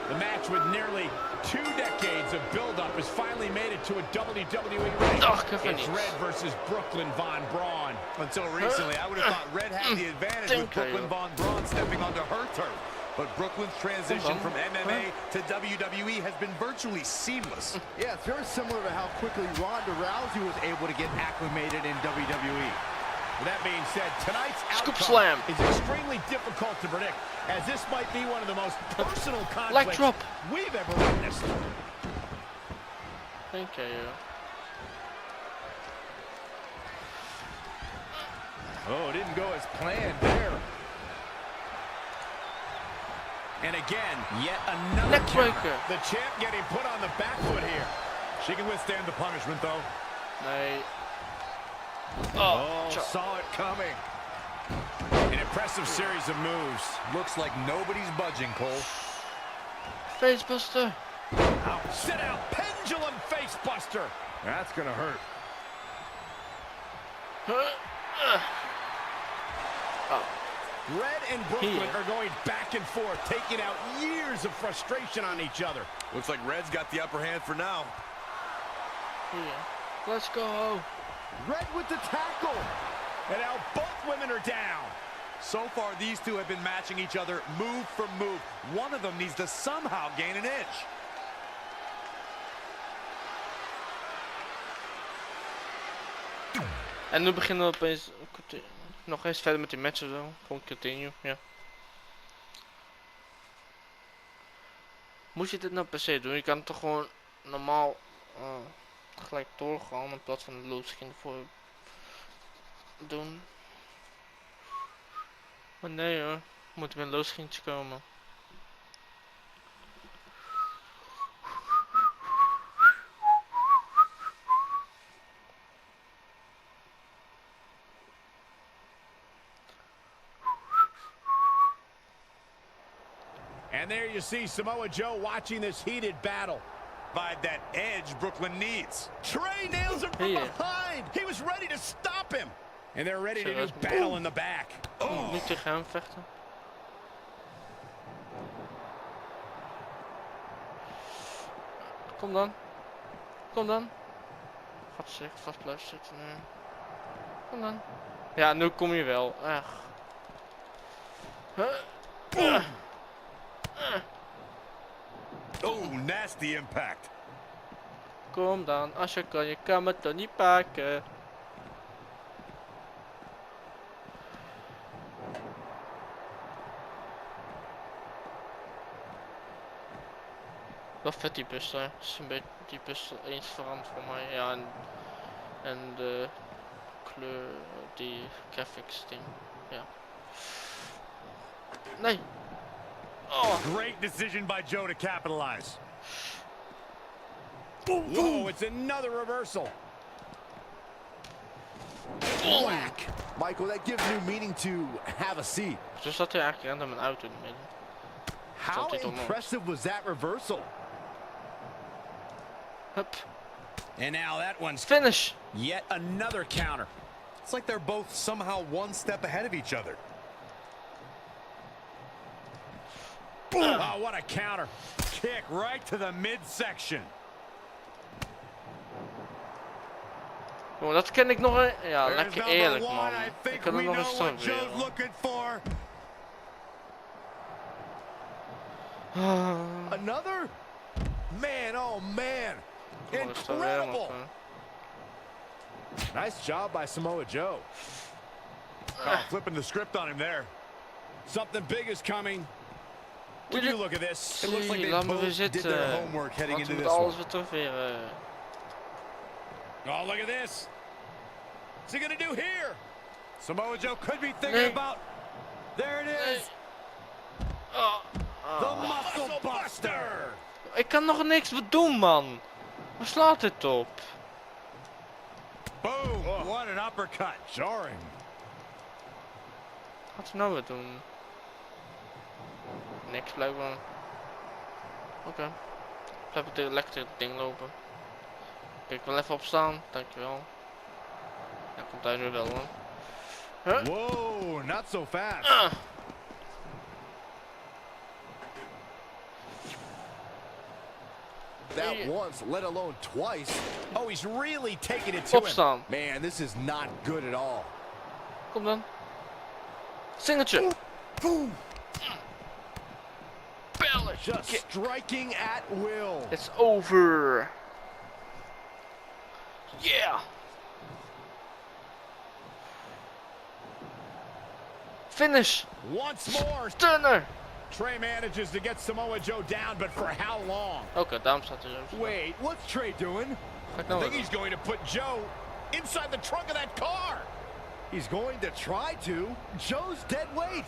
The match with nearly 2 decades of build-up has finally made it to a WWE ring. It's Red versus Brooklyn Von Braun. Until recently, I would have thought Red had the advantage with Brooklyn Von Braun stepping onto her turf. But Brooklyn's transition from MMA to WWE has been virtually seamless. Yeah, it's very similar to how quickly Ronda Rousey was able to get acclimated in WWE. With that being said, tonight's Scoop outcome slam. is extremely difficult to predict, as this might be one of the most personal Leg conflicts drop. we've ever witnessed. Thank you. Oh, didn't go as planned there. And again, yet another Neck breaker. The champ getting put on the back foot here. She can withstand the punishment, though. Nee. Oh, saw it coming. An impressive series of moves. Looks like nobody's budging, Cole. Facebuster. Sit out, pendulum facebuster. That's gonna hurt. Red and Brooklyn are going back and forth, taking out years of frustration on each other. Looks like Red's got the upper hand for now. Let's go. Red with the tackle. And now both women are down. So far, these two have been matching each other move for move. One of them needs to somehow gain an edge. En nu beginnen we opeens nog eens verder met die matchen zo. Gewoon continue, ja. Moet je dit nou per se doen? Je kan toch gewoon normaal gelijk doorgaan in plaats van de loadscreen ervoor doen. Maar nee hoor, moet weer een loadscreentje komen. And there you see Samoa Joe watching this heated battle. By that edge Brooklyn needs. Trey nails him from behind. He was ready to stop him. And they're ready to do battle in the back. Oh. Niet tegen hem vechten. Kom dan. Kom dan. Gaat zeker vast blijven zitten nu. Kom dan. Ja, nu kom je wel. Echt. Oh, nasty impact. Kom dan, als je kan me toch niet pakken. Wel vet die bus daar. Is een beetje die bus eens veranderd voor mij. Ja, en de kleur, die graphics ding. Ja. Nee. Oh. Great decision by Joe to capitalize. Whoa, it's another reversal. Whack. Michael, that gives new meaning to have a seat. Zo zat hij eigenlijk random een auto in het midden. How impressive was that reversal? Hup. And now that one's finish. Yet another counter. It's like they're both somehow one step ahead of each other. Oh, what a counter. Kick right to the midsection. Oh, dat ken ik nog. Ja, lekker eerlijk, man. Ik kan er nog eens zo weer. Another? Man, oh man. Incredible. Nice job by Samoa Joe. Oh, flipping the script on him there. Something big is coming. Would you look at this? It looks like they both did their homework heading into this one. Oh, look at this. What's he gonna do here? Samoa Joe could be thinking about. There it is. The Muscle Buster. Ik kan nog niks doen, man. Waar slaat dit op? Boom! What an uppercut. Jarring. Wat ze nou weer doen? Niks blijkbaar. Oké. Blijf ik lekker tegen het ding lopen. Kijk, ik wil even opstaan. Dankjewel. Ja, komt hij nu wel hoor. Huh? Whoa, not so fast. That once, let alone twice. Oh, he's really taking it to Opstaan. him. Man, this is not good at all. Kom dan. Singeltje. belly Just kick. striking at will. It's over. Yeah. Finish. Once more, Stunner. Trey manages to get Samoa Joe down, but for how long? Oké, daarom staat hij zo. Wait, what's Trey doing? Ga ik I nou think doen? he's going to put Joe inside the trunk of that car. He's going to try to. Joe's dead weight.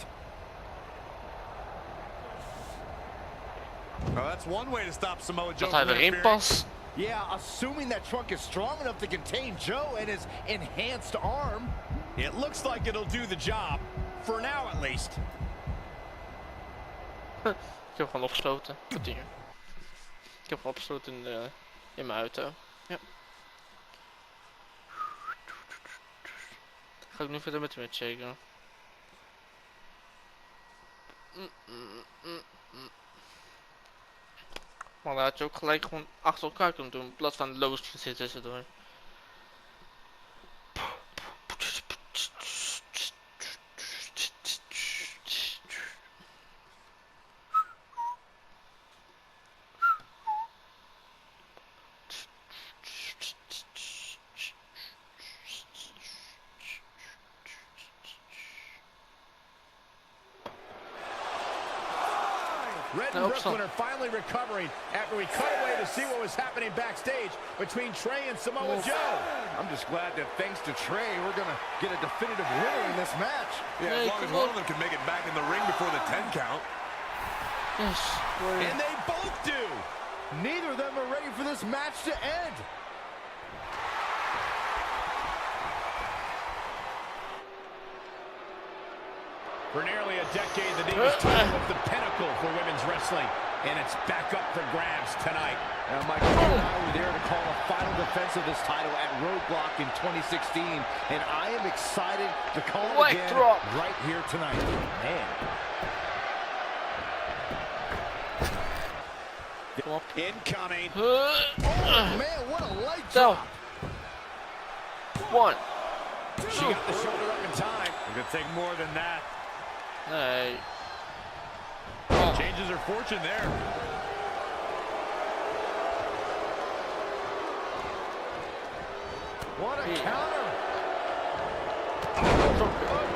Well, that's one way to stop Samoa Joe Dat hij from erin interfering. past. Yeah, assuming that trunk is strong enough to contain Joe and his enhanced arm. It looks like it'll do the job, for now at least. Ik heb gewoon opgesloten. Kwartier. Ik heb gewoon opgesloten in mijn auto. Ja. Ga ik nu verder met de match zeker. Maar dan had je ook gelijk gewoon achter elkaar kunnen doen in plaats van loos te zitten tussendoor. Red and Brooklyn are finally recovering after we cut away to see what was happening backstage between Trey and Samoa Joe. I'm just glad that thanks to Trey, we're going to get a definitive winner in this match. Yeah, as long as one of them can make it back in the ring before the 10 count. Yes. And they both do. Neither of them are ready for this match to end. For nearly a decade, the Divas title was the pinnacle for women's wrestling, and it's back up for grabs tonight. Now, Michael, you and I were there to call a final defense of this title at Roadblock in 2016, and I am excited to call it again right here tonight. Man. Incoming. Oh, man, what a light Zo. drop. 1. She got the shoulder up in time. It could take more than that. Nee. Changes her fortune there. What a counter.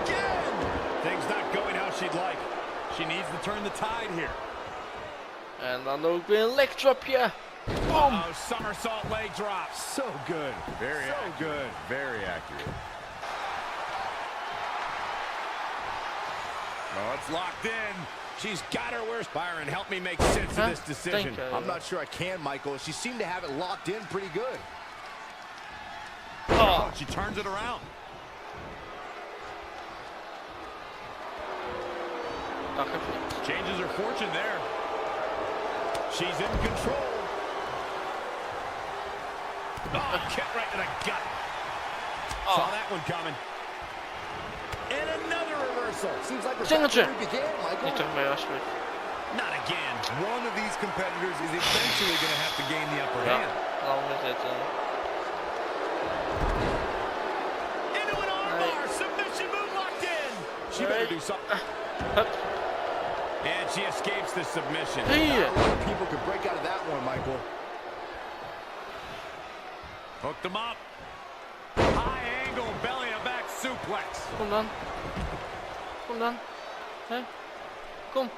Again! Things not going how she'd like. She needs to turn the tide here. En dan ook weer een leg dropje. Boom. Oh, somersault leg drop. So good. Very so accurate. good. Very accurate. Oh, it's locked in. She's got her where. Byron, help me make sense of this decision. I'm not sure I can, Michael. She seemed to have it locked in pretty good. Oh, she turns it around. Changes her fortune there. She's in control. Oh, kick right to the gut. Saw that one coming. And another reversal. Seems like we're Singeltje. back where we began, Michael. Niet terug mee alsjeblieft. Not again. One of these competitors is eventually going to have to gain the upper Ja, hand. lang is dit. Into an armbar. Submission move locked in. She better do something. Hup. And she escapes the submission. Hier. A lot of people could break out of that one, Michael. Hooked them up. High angle belly to back suplex. Kom dan. Kom dan. Hé. Kom.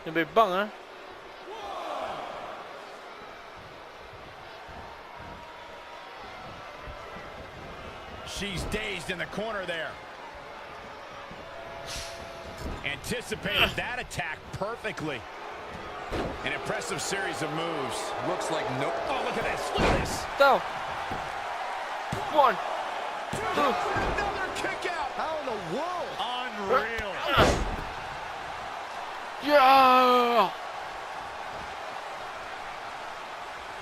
Je bent bang, hè? She's dazed in the corner there. Anticipated that attack perfectly. An impressive series of moves. Looks like nope. Oh, look at this. Look at this. Zo. 1. 2. Another kick out. How in the world? Unreal. Ja.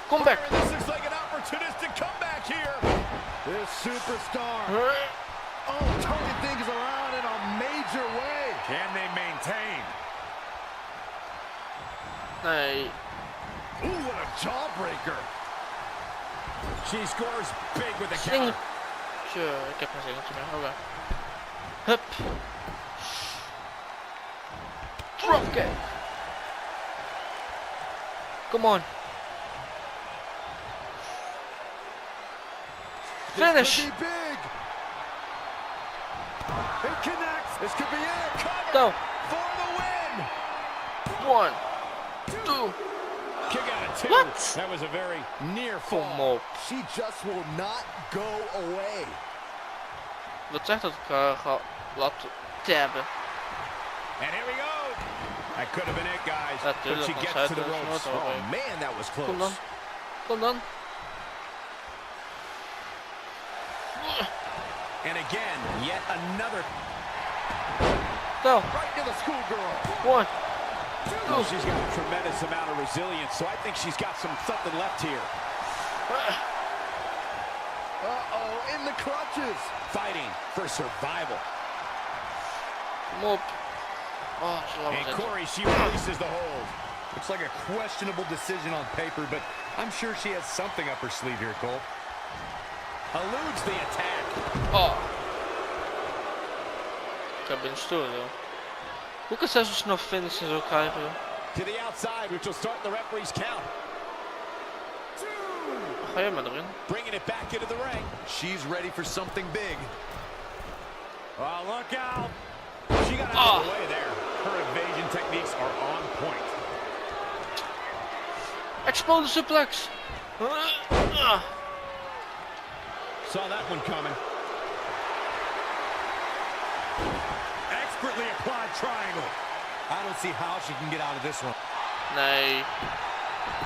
Kom back. This looks like an opportunistic comeback here. This superstar. Oh, turning things around in a major way. Can they maintain? Nee. Ooh, what a jawbreaker. She scores big with the Sing. counter. Ik heb geen zingeltje meer. Oké. Hup. Dropkick. Come on. Finish. This could be big. It connects. This could be it. Cover Go. for the win. 1, 2. Kick out of 2. What? That was a very near Kom fall. op. She just will not go away. Dat zegt dat ik laat tabben. And here we go. That could have been it, guys. Dat But she natuurlijk, gets to want the zij ropes. is nooit Oh overheen. man, that was Kom dan. close. Kom dan. And again, yet another. Zo. Right to the schoolgirl. 1. Oh, she's got a tremendous amount of resilience, so I think she's got something left here. Uh-oh, in the clutches. Fighting for survival. Kom op. Oh, zo lang And zitten. Corey, she releases the hold. Looks like a questionable decision on paper, but I'm sure she has something up her sleeve here, Cole. Eludes the attack. Oh. Ik heb een stoel, joh. Hoe kan zij zo snel finishen zo krijgen, joh? To the outside, which will start the referee's count. Ga jij maar erin. Bringing it back into the ring. She's ready for something big. Oh, look out. She got out of the way there. Her evasion techniques are on point. Explode suplex. Saw that one coming. Expertly applied triangle. I don't see how she can get out of this one. Nee.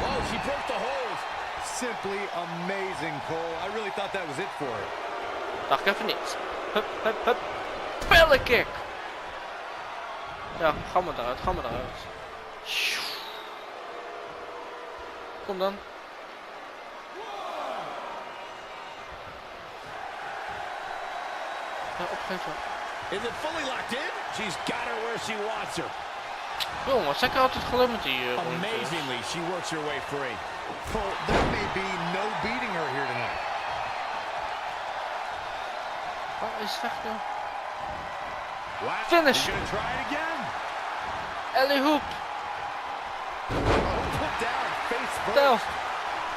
Oh, she broke the hold. Simply amazing, Cole. I really thought that was it for her. Dacht ik even niet. Hup, hup, hup. Pellenkick. Ja, ga maar eruit, ga maar eruit. Kom dan. Ja, opgeven. Is it fully locked in? She's got her where she wants her. Jongen, zij kan altijd geluk met die rondjes. Amazingly, she works her way free. Cole, there may be no beating her here tonight. Oh, is het weg, joh. Wow. Finish. She's gonna try it again. Ellie Hoop. Oh, put down face first. Tel.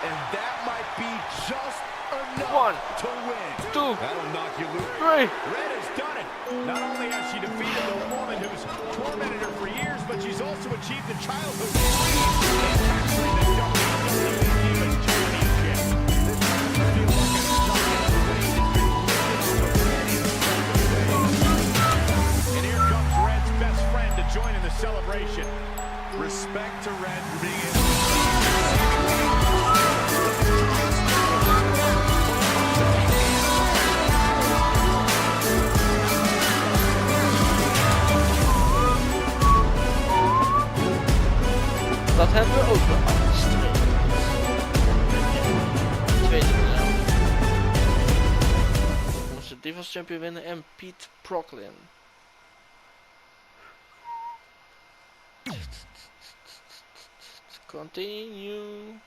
And that might be just enough 1, to win. 2, That'll knock you loose. 3. Red has done it. Not only has she defeated the woman who's tormented her for years, but she's also achieved a childhood dream and capturing the WWE Divas Championship. This has to feel like a giant weight and here comes Red's best friend to join in the celebration. Respect to Red for being able Dat hebben we ook wel afgestreeld. Tweede model. Moest de Divas Champion winnen en Pete Proclin. Continue.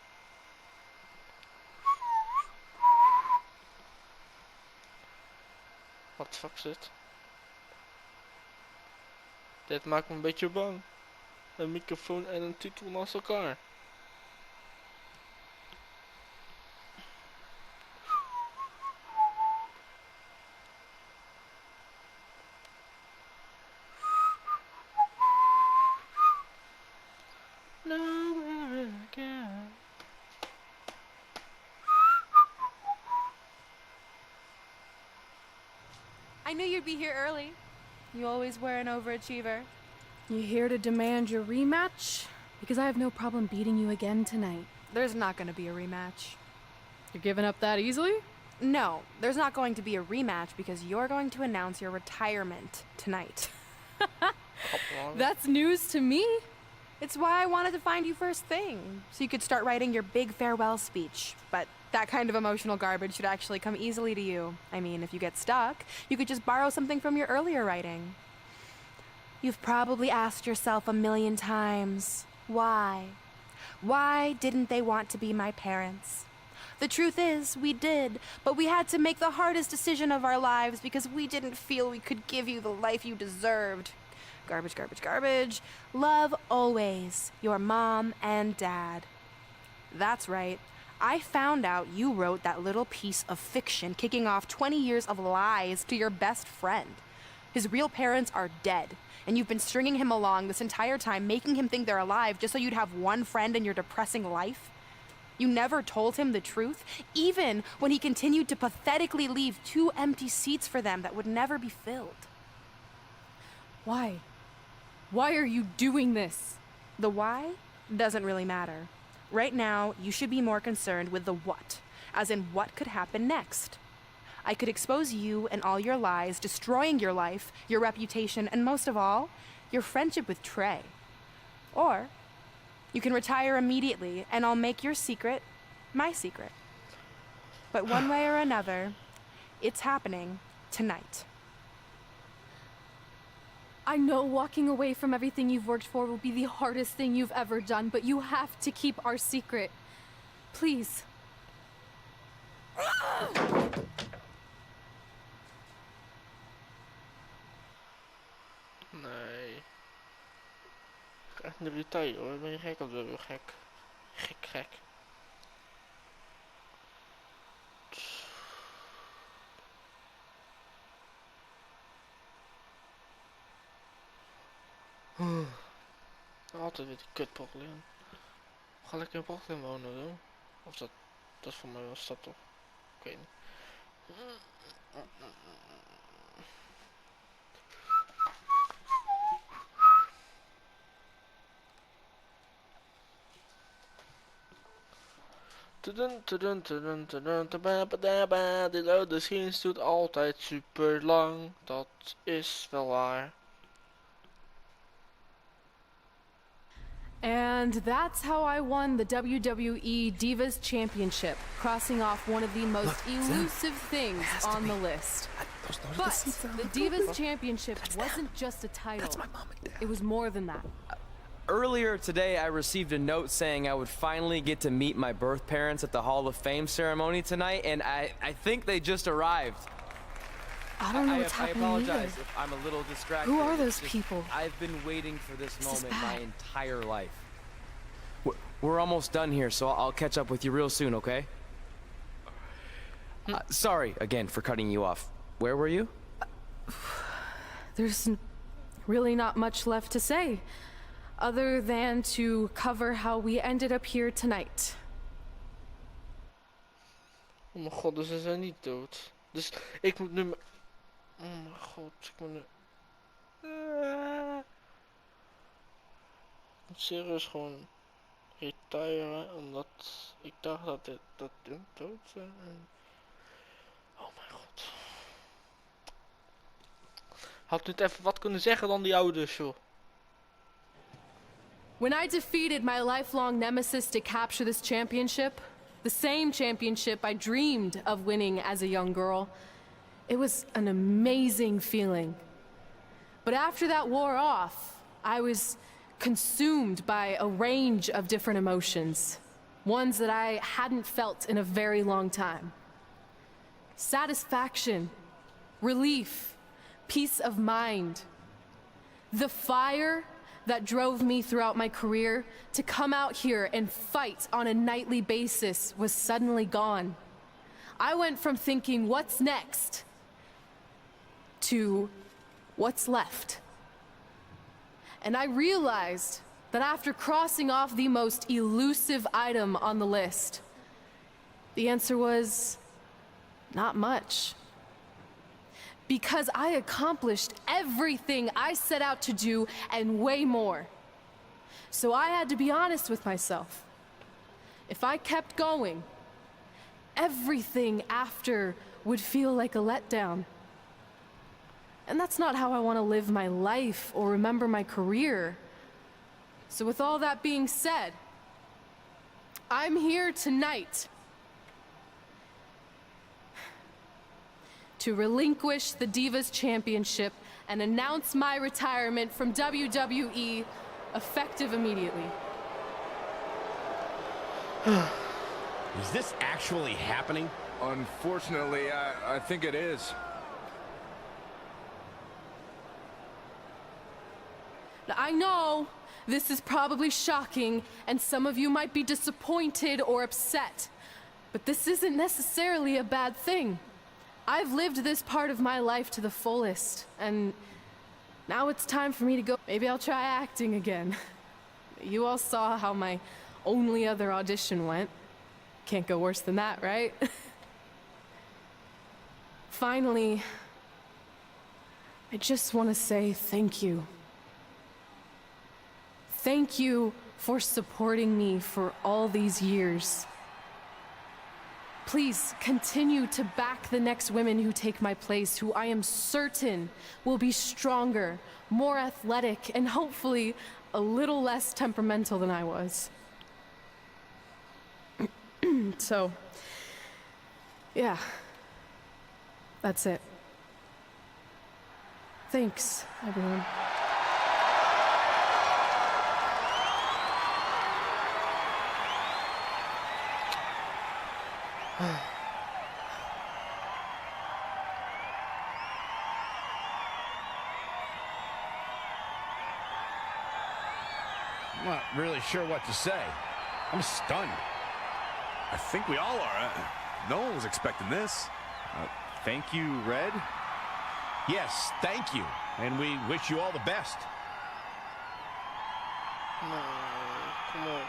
Wat de fuck is dit? Dit maakt me een beetje bang. Een microfoon en een titel naast elkaar. Nowhere again. I knew you'd be here early. You always were an overachiever. You here to demand your rematch? Because I have no problem beating you again tonight. There's not going to be a rematch. You're giving up that easily? No, there's not going to be a rematch because you're going to announce your retirement tonight. That's news to me. It's why I wanted to find you first thing, so you could start writing your big farewell speech. But that kind of emotional garbage should actually come easily to you. I mean, if you get stuck, you could just borrow something from your earlier writing. You've probably asked yourself a million times, why? Why didn't they want to be my parents? The truth is, we did, but we had to make the hardest decision of our lives because we didn't feel we could give you the life you deserved. Garbage, garbage, garbage. Love always, your mom and dad. That's right. I found out you wrote that little piece of fiction kicking off 20 years of lies to your best friend. His real parents are dead, and you've been stringing him along this entire time, making him think they're alive just so you'd have one friend in your depressing life. You never told him the truth, even when he continued to pathetically leave 2 empty seats for them that would never be filled. Why? Why are you doing this? The why doesn't really matter. Right now, you should be more concerned with the what, as in what could happen next. I could expose you and all your lies, destroying your life, your reputation, and most of all, your friendship with Trey. Or you can retire immediately, and I'll make your secret my secret. But one way or another, it's happening tonight. I know walking away from everything you've worked for will be the hardest thing you've ever done, but you have to keep our secret. Please. Nee. Ik ga echt niet retire hoor. Ben je gek of zo? Gek. Gek. Altijd weer die kutprobleem. Ga lekker in Brooklyn wonen hoor. Of dat voor mij was dat toch? Ik weet niet. De lode geschiedenis doet altijd super lang. Dat is wel waar. And that's how I won the WWE Divas Championship, crossing off one of the most elusive things on the list. But the Divas Championship wasn't just a title. That's my mom and dad. It was more than that. Earlier today, I received a note saying I would finally get to meet my birth parents at the Hall of Fame ceremony tonight, and I think they just arrived. I don't know what's I happening apologize either. if I'm a little distracted. Who are It's those just- people? I've been waiting for this This is moment my bad. entire life. We're almost done here, so I'll catch up with you real soon, okay? Sorry again for cutting you off. Where were you? There's really not much left to say, other than to cover how we ended up here tonight. Oh mijn god, dus ze zijn niet dood. Dus ik moet nu... Oh mijn god, ik moet nu... Ik moet serieus gewoon retiren, omdat ik dacht dat dit dood zijn. Oh mijn god. Had niet even wat kunnen zeggen dan die ouders, joh. When I defeated my lifelong nemesis to capture this championship, the same championship I dreamed of winning as a young girl, it was an amazing feeling. But after that wore off, I was consumed by a range of different emotions, ones that I hadn't felt in a very long time. Satisfaction, relief, peace of mind. The fire that drove me throughout my career to come out here and fight on a nightly basis was suddenly gone. I went from thinking, what's next, to what's left. And I realized that after crossing off the most elusive item on the list, the answer was not much. Because I accomplished everything I set out to do and way more. So I had to be honest with myself. If I kept going, everything after would feel like a letdown. And that's not how I want to live my life or remember my career. So with all that being said, I'm here tonight to relinquish the Divas Championship and announce my retirement from WWE, effective immediately. Is this actually happening? Unfortunately, I think it is. I know this is probably shocking, and some of you might be disappointed or upset. But this isn't necessarily a bad thing. I've lived this part of my life to the fullest, and now it's time for me to go. Maybe I'll try acting again. You all saw how my only other audition went. Can't go worse than that, right? Finally, I just want to say thank you. Thank you for supporting me for all these years. Please continue to back the next women who take my place, who I am certain will be stronger, more athletic, and hopefully a little less temperamental than I was. So, yeah, that's it. Thanks, everyone. I'm not really sure what to say. I'm stunned. I think we all are. No one was expecting this. Thank you, Red. Yes, thank you. And we wish you all the best. No, come on.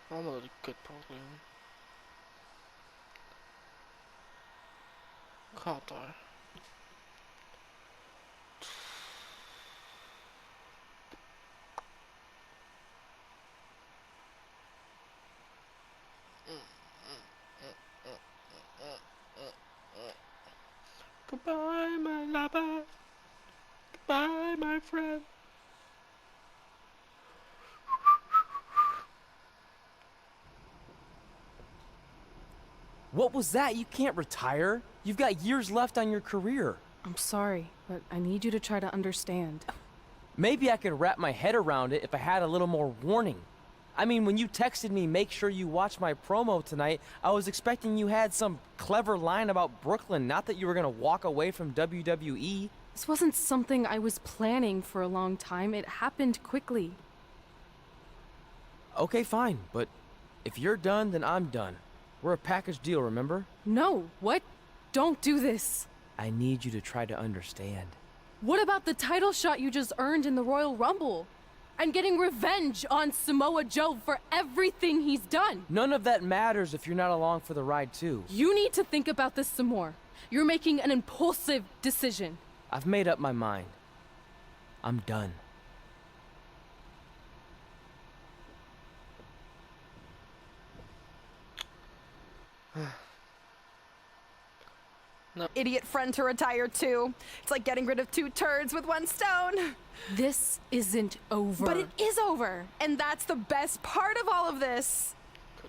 Allemaal die kutprobleem. Gaat daar. Goodbye, my lover. Goodbye, my friend. What was that? You can't retire. You've got years left on your career. I'm sorry, but I need you to try to understand. Maybe I could wrap my head around it if I had a little more warning. I mean, when you texted me, make sure you watch my promo tonight, I was expecting you had some clever line about Brooklyn, not that you were gonna walk away from WWE. This wasn't something I was planning for a long time. It happened quickly. Okay, fine, but if you're done, then I'm done. We're a package deal, remember? No, what? Don't do this. I need you to try to understand. What about the title shot you just earned in the Royal Rumble? And getting revenge on Samoa Joe for everything he's done. None of that matters if you're not along for the ride, too. You need to think about this some more. You're making an impulsive decision. I've made up my mind. I'm done. No. Idiot friend to retire too. It's like getting rid of 2 turds with 1 stone. This isn't over. But it is over. And that's the best part of all of this.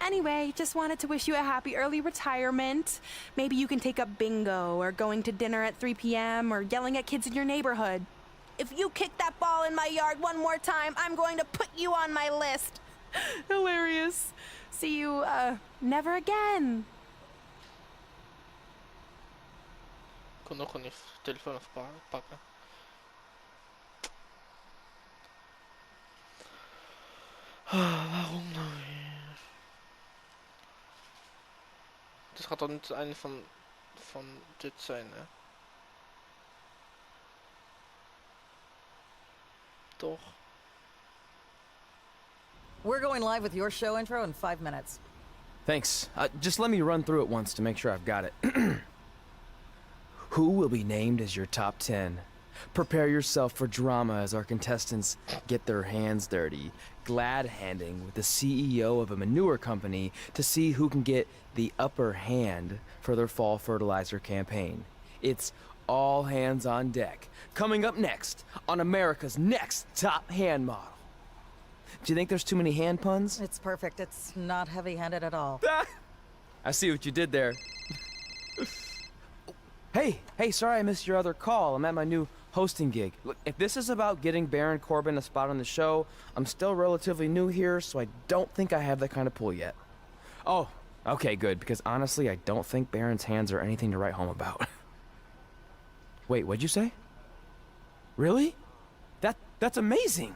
Anyway, just wanted to wish you a happy early retirement. Maybe you can take up bingo or going to dinner at 3 p.m. or yelling at kids in your neighborhood. If you kick that ball in my yard one more time, I'm going to put you on my list. Hilarious. See you, never again. Ik kon nog gewoon even de telefoon afpakken. Waarom nou weer? Het gaat dan niet het einde van dit zijn, hè? Toch? We're going live with your show intro in 5 minutes. Thanks. Just let me run through it once to make sure I've got it. Who will be named as your top 10? Prepare yourself for drama as our contestants get their hands dirty, glad-handing with the CEO of a manure company to see who can get the upper hand for their fall fertilizer campaign. It's all hands on deck. Coming up next on America's Next Top Hand Model. Do you think there's too many hand puns? It's perfect. It's not heavy-handed at all. I see what you did there. Hey, sorry I missed your other call. I'm at my new hosting gig. Look, if this is about getting Baron Corbin a spot on the show, I'm still relatively new here, so I don't think I have that kind of pull yet. Oh, okay, good, because honestly, I don't think Baron's hands are anything to write home about. Wait, what'd you say? Really? That's amazing!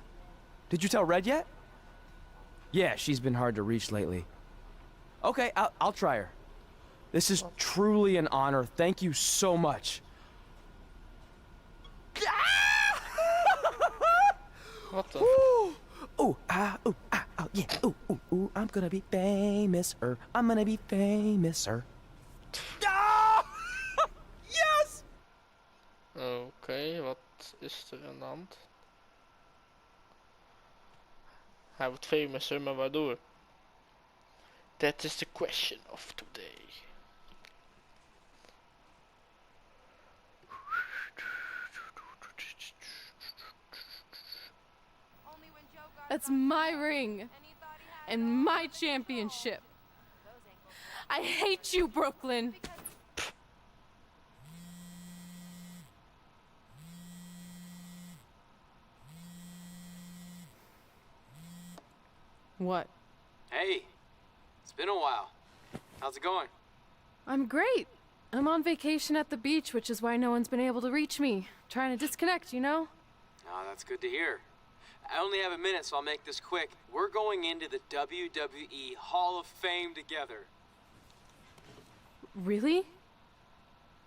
Did you tell Red yet? Yeah, she's been hard to reach lately. Okay, I'll try her. This is truly an honor. Thank you so much. What the? Ooh, yeah. Ooh, I'm gonna be famous, I'm gonna be famous, Ah! Yes! Oké, wat is er aan de hand? Hij wordt famous, maar waardoor? That is the question of today. That's my ring. And my championship. I hate you, Brooklyn. What? Hey, it's been a while. How's it going? I'm great. I'm on vacation at the beach, which is why no one's been able to reach me. Trying to disconnect, you know? Oh, that's good to hear. I only have a minute, so I'll make this quick. We're going into the WWE Hall of Fame together. Really?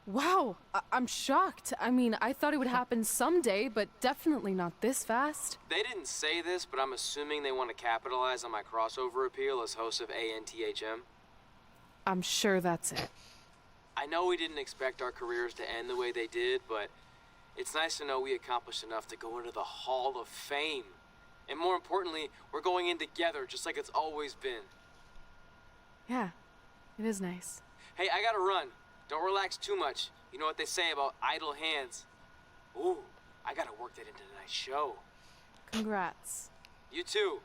Wow, I'm shocked. I mean, I thought it would happen someday, but definitely not this fast. They didn't say this, but I'm assuming they want to capitalize on my crossover appeal as host of ANTHM. I'm sure that's it. I know we didn't expect our careers to end the way they did, but it's nice to know we accomplished enough to go into the Hall of Fame. And more importantly, we're going in together, just like it's always been. Yeah, it is nice. Hey, I gotta run. Don't relax too much. You know what they say about idle hands. Ooh, I gotta work that into tonight's show. Congrats. You too.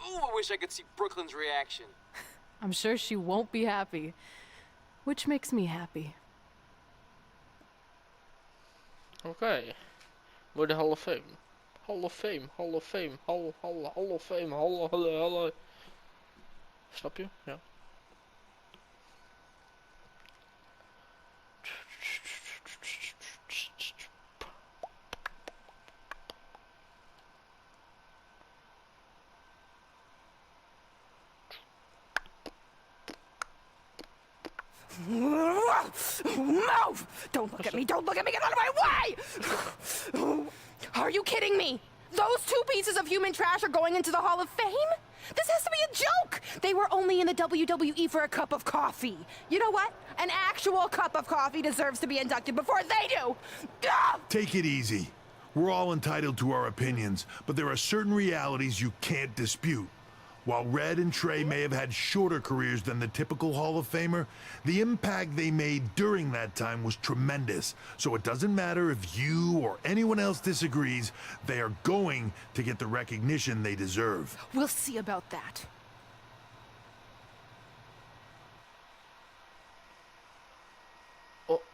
Ooh, I wish I could see Brooklyn's reaction. I'm sure she won't be happy. Which makes me happy. Oké. Voor de Hall of Fame. Hall of Fame, Hall of Fame, Hall of Fame, Hall. Snap je? Ja. Move! Don't look at me! Don't look at me! Get out of my way! Are you kidding me? Those two pieces of human trash are going into the Hall of Fame? This has to be a joke! They were only in the WWE for a cup of coffee. You know what? An actual cup of coffee deserves to be inducted before they do! Ugh! Take it easy. We're all entitled to our opinions, but there are certain realities you can't dispute. While Red and Trey may have had shorter careers than the typical Hall of Famer, the impact they made during that time was tremendous. So it doesn't matter if you or anyone else disagrees, they are going to get the recognition they deserve. We'll see about that.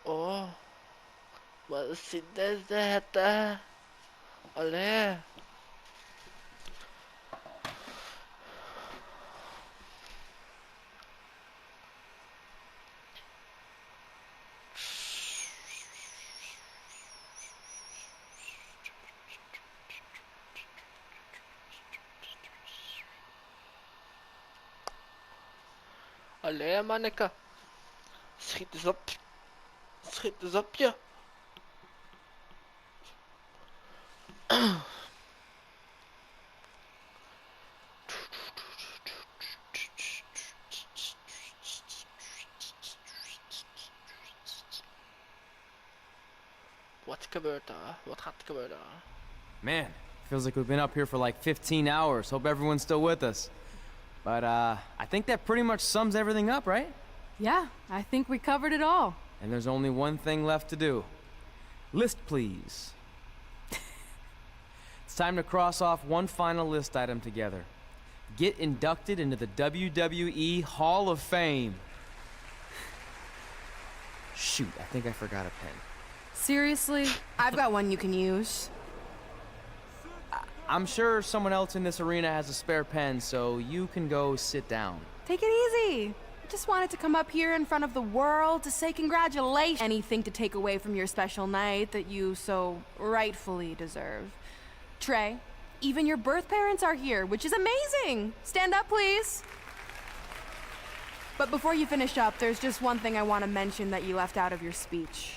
Oh. Wat is dit? Allee. Allee, manneke. Schiet eens op. Schiet eens op, je. Wat gebeurt er? Wat gaat er gebeuren? Man, feels like we've been up here for like 15 hours. Hope everyone's still with us. But, I think that pretty much sums everything up, right? Yeah, I think we covered it all. And there's only one thing left to do. List, please. It's time to cross off one final list item together. Get inducted into the WWE Hall of Fame. Shoot, I think I forgot a pen. Seriously? I've got one you can use. I'm sure someone else in this arena has a spare pen, so you can go sit down. Take it easy. I just wanted to come up here in front of the world to say congratulations. Anything to take away from your special night that you so rightfully deserve. Trey, even your birth parents are here, which is amazing. Stand up, please. But before you finish up, there's just one thing I want to mention that you left out of your speech.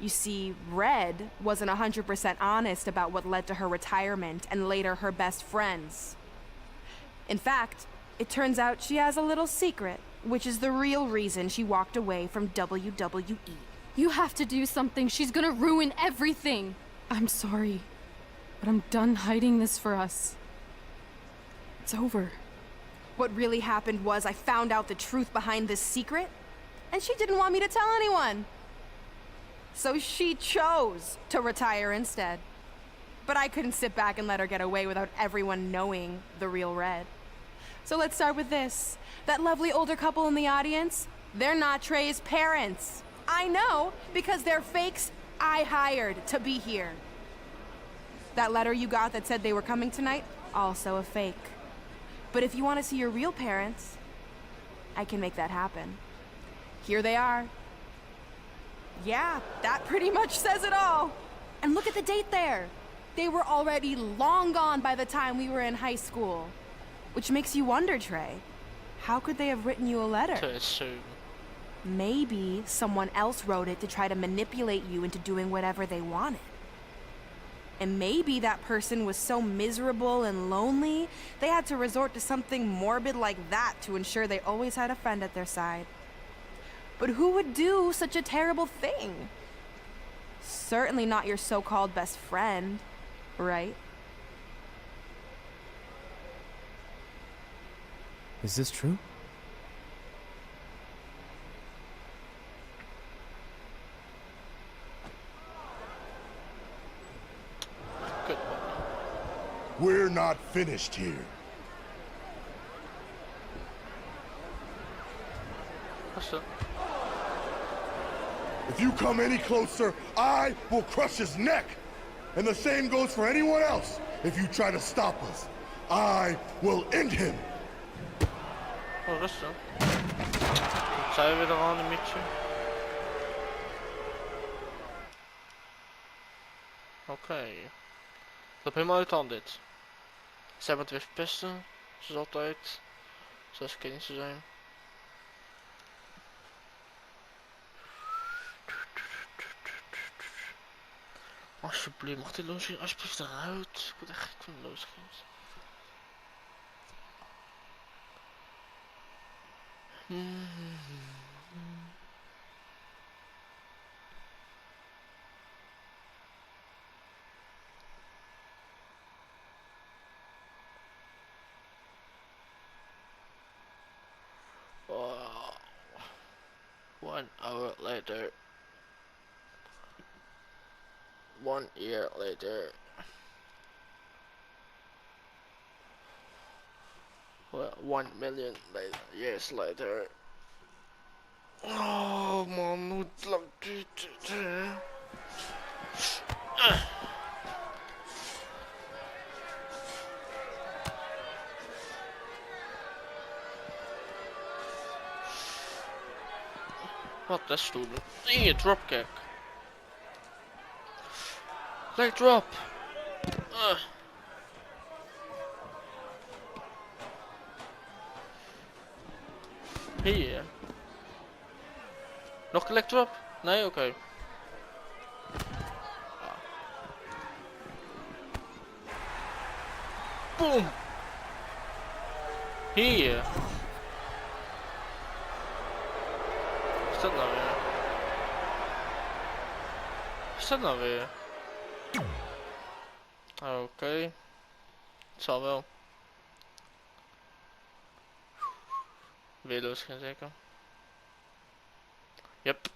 You see, Red wasn't 100% honest about what led to her retirement and later her best friends. In fact, it turns out she has a little secret, which is the real reason she walked away from WWE. You have to do something. She's gonna ruin everything. I'm sorry, but I'm done hiding this for us. It's over. What really happened was I found out the truth behind this secret, and she didn't want me to tell anyone. So she chose to retire instead. But I couldn't sit back and let her get away without everyone knowing the real Red. So let's start with this. That lovely older couple in the audience, they're not Trey's parents. I know, because they're fakes I hired to be here. That letter you got that said they were coming tonight, also a fake. But if you want to see your real parents, I can make that happen. Here they are. Yeah, that pretty much says it all. And look at the date there. They were already long gone by the time we were in high school. Which makes you wonder, Trey, how could they have written you a letter? Too soon. Maybe someone else wrote it to try to manipulate you into doing whatever they wanted. And maybe that person was so miserable and lonely, they had to resort to something morbid like that to ensure they always had a friend at their side. But who would do such a terrible thing? Certainly not your so-called best friend, right? Is this true? Good. We're not finished here. What's up? If you come any closer, I will crush his neck. And the same goes for anyone else. If you try to stop us, I will end him. Oh, rustig. Zijn we er aan een beetje? Oké. Dat helemaal uit aan dit. Zij hebben het weer verpesten. Zoals altijd. Zoals ik niet zou zijn. Alsjeblieft, mag dit loosgevers alsjeblieft eruit? Ik word echt gek van de loosgevers. Wow. 1 hour later. 1 year later. Well, 1 million years later. Oh man, hoe lang duurt het? Wat is doen? Hier, dropkick. Leg drop. Hier. Nog een leg drop? Nee, oké. Boom. Hier. Wat is dat nou weer? Wat is dat nou weer? Oké. Het zal wel. Weer los gaan zeker. Yep.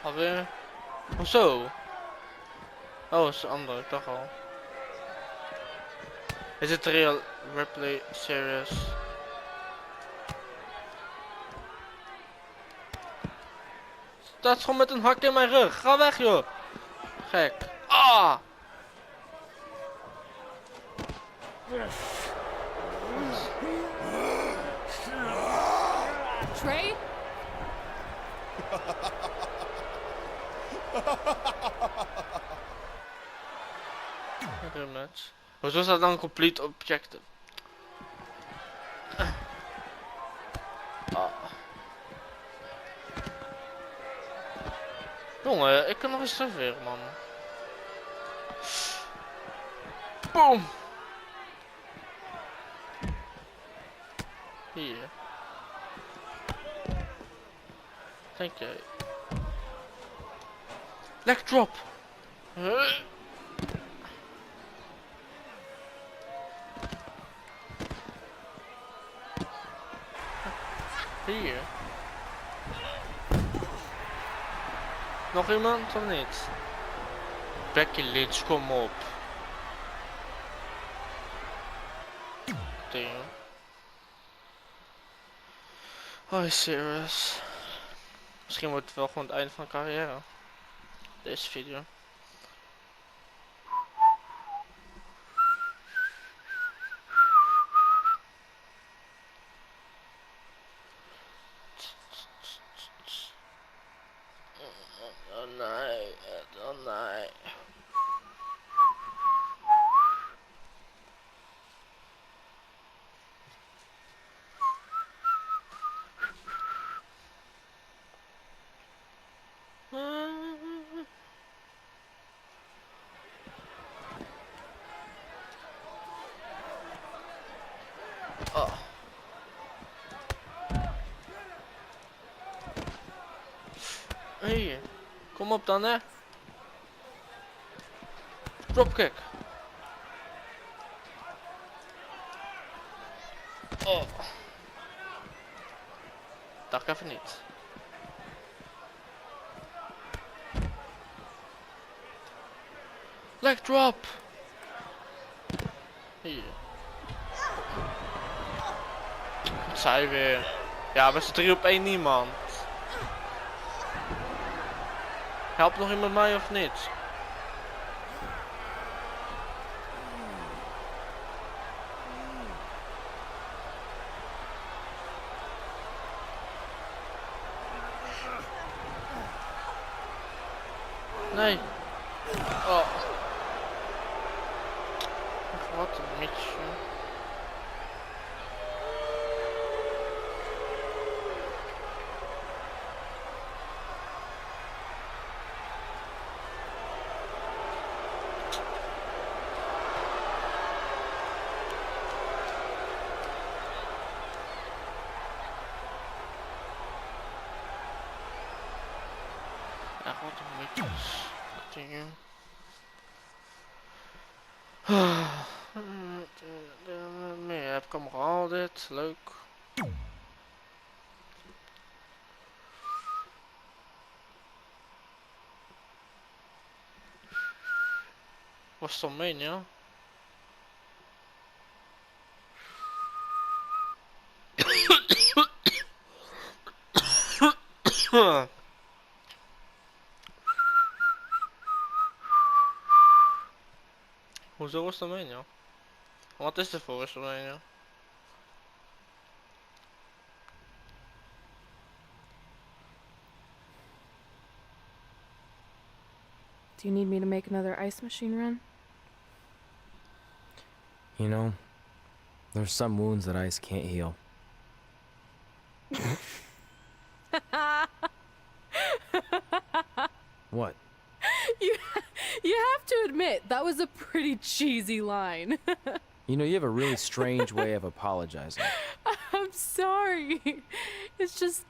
Alweer? Hoezo? Oh, is een ander, ik dacht al. Is het real replay series? Staat gewoon met een hak in mijn rug. Ga weg, joh. Gek. Ah! Trey? Match. Hoezo is dat dan complete objective? Ah. Jongen, ik kan nog eens serveren, man. Boom! Hier. Dank je. Leg drop! Hier. Nog iemand of niet? Becky Lynch, kom op. Damn. Oh, serious. Misschien wordt het wel gewoon het einde van de carrière. Deze video. Oh nee, oh nee. Oh. Hier, kom op dan, hè. Dropkick. Oh. Dacht ik even niet. Leg drop. Hier. Wat zei je weer? Ja, we zijn 3 op 1 niemand. Helpt nog iemand mij of niet? Nee. Oh. Wat een mitsje. Ja, wat een mitsjes. Dingen. Meer heb ik hem al dit. Leuk. Wrestlemania. Hoezo Wrestlemania? Wat is er voor Wrestlemania? Do you need me to make another ice machine run? You know, there's some wounds that ice can't heal. What? You have to admit, that was a pretty cheesy line. You know, you have a really strange way of apologizing. I'm sorry. It's just,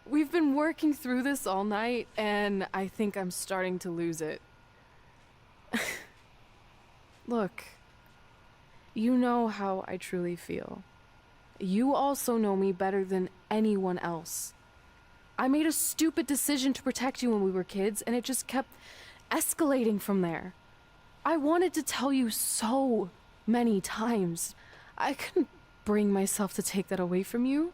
we've been working through this all night, and I think I'm starting to lose it. Look, you know how I truly feel. You also know me better than anyone else. I made a stupid decision to protect you when we were kids, and it just kept escalating from there. I wanted to tell you so many times. I couldn't bring myself to take that away from you.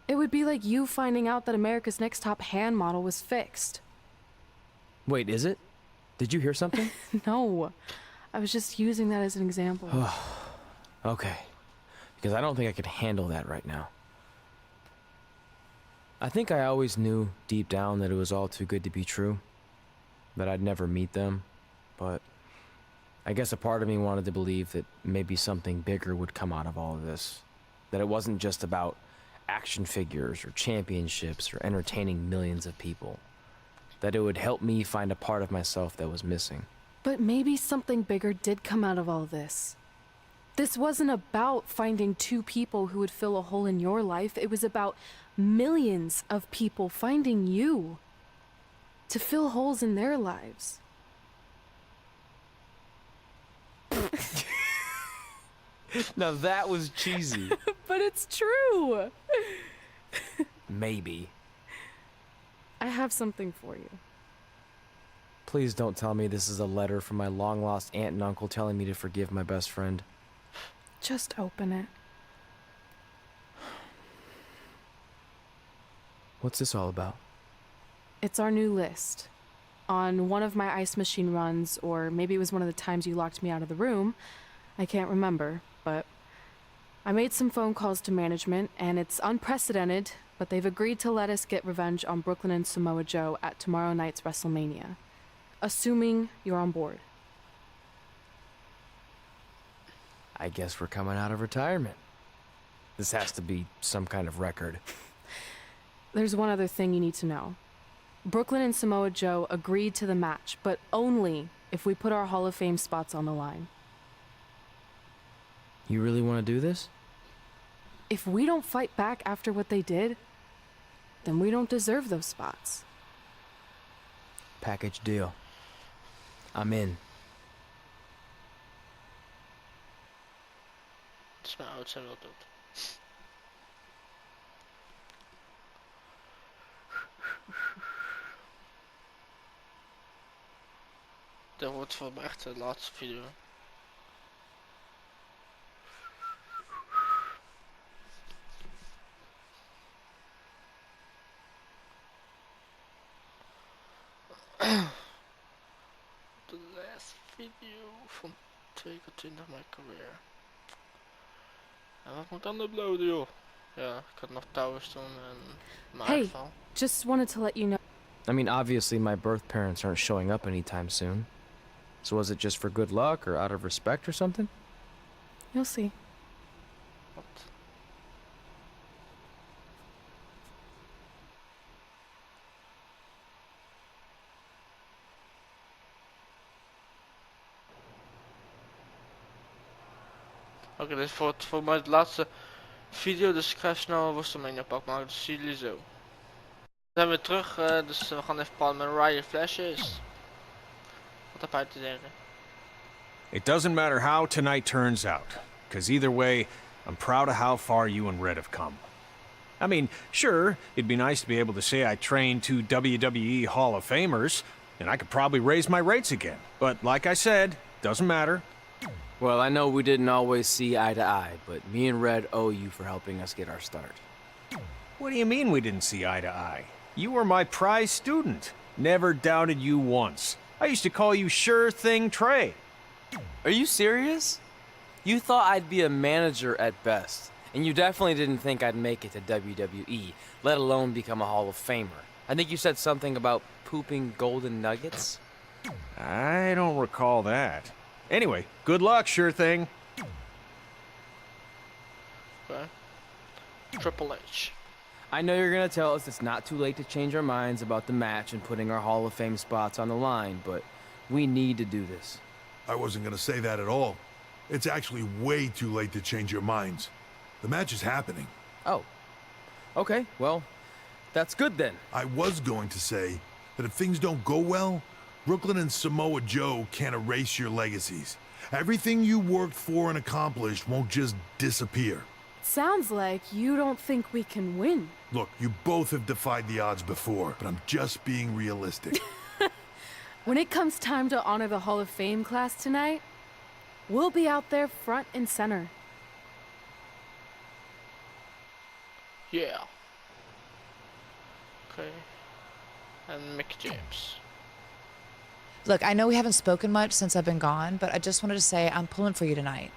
It would be like you finding out that America's Next Top Hand model was fixed. Wait, is it? Did you hear something? No. I was just using that as an example. Okay. Because I don't think I could handle that right now. I think I always knew deep down that it was all too good to be true. That I'd never meet them. But I guess a part of me wanted to believe that maybe something bigger would come out of all of this. That it wasn't just about action figures or championships or entertaining millions of people. That it would help me find a part of myself that was missing. But maybe something bigger did come out of all this. This wasn't about finding two people who would fill a hole in your life. It was about millions of people finding you to fill holes in their lives. Now that was cheesy. But it's true. Maybe. I have something for you. Please don't tell me this is a letter from my long-lost aunt and uncle telling me to forgive my best friend. Just open it. What's this all about? It's our new list. On one of my ice machine runs, or maybe it was one of the times you locked me out of the room. I can't remember, but I made some phone calls to management, and it's unprecedented, but they've agreed to let us get revenge on Brooklyn and Samoa Joe at tomorrow night's Wrestlemania. Assuming you're on board. I guess we're coming out of retirement. This has to be some kind of record. There's one other thing you need to know. Brooklyn and Samoa Joe agreed to the match, but only if we put our Hall of Fame spots on the line. You really want to do this? If we don't fight back after what they did, then we don't deserve those spots. Package deal. I'm in. Het is mijn oudste en wel dood. Dat wordt voor mij echt de laatste video. De last video van 22 Mycareer. En wat moet ik dan uploaden, joh? Ja, ik had nog Towers doen en mijn Hey, uitval. just wanted to let you know. I mean, obviously my birth parents aren't showing up anytime soon. So was it just for good luck or out of respect or something? You'll see. Wat? Oké, dit is voor mij de laatste video, dus ik ga snel een Wrestlemania pak maken, dus zie jullie zo. We zijn weer terug, dus we gaan even praten met Ryan Flashes. Wat heb hij te zeggen? It doesn't matter how tonight turns out, because either way, I'm proud of how far you and Red have come. I mean, sure, it'd be nice to be able to say I trained two WWE Hall of Famers, and I could probably raise my rates again. But like I said, doesn't matter. Well, I know we didn't always see eye to eye, but me and Red owe you for helping us get our start. What do you mean we didn't see eye to eye? You were my prize student. Never doubted you once. I used to call you Sure Thing Trey. Are you serious? You thought I'd be a manager at best, and you definitely didn't think I'd make it to WWE, let alone become a Hall of Famer. I think you said something about pooping golden nuggets? I don't recall that. Anyway, good luck, Sure Thing. Okay. Triple H. I know you're gonna tell us it's not too late to change our minds about the match and putting our Hall of Fame spots on the line, but we need to do this. I wasn't going to say that at all. It's actually way too late to change your minds. The match is happening. Oh. Okay, well, that's good then. I was going to say that if things don't go well, Brooklyn and Samoa Joe can't erase your legacies. Everything you worked for and accomplished won't just disappear. Sounds like you don't think we can win. Look, you both have defied the odds before, but I'm just being realistic. When it comes time to honor the Hall of Fame class tonight, we'll be out there front and center. Yeah. Okay. And Mick James. Look, I know we haven't spoken much since I've been gone, but I just wanted to say I'm pulling for you tonight.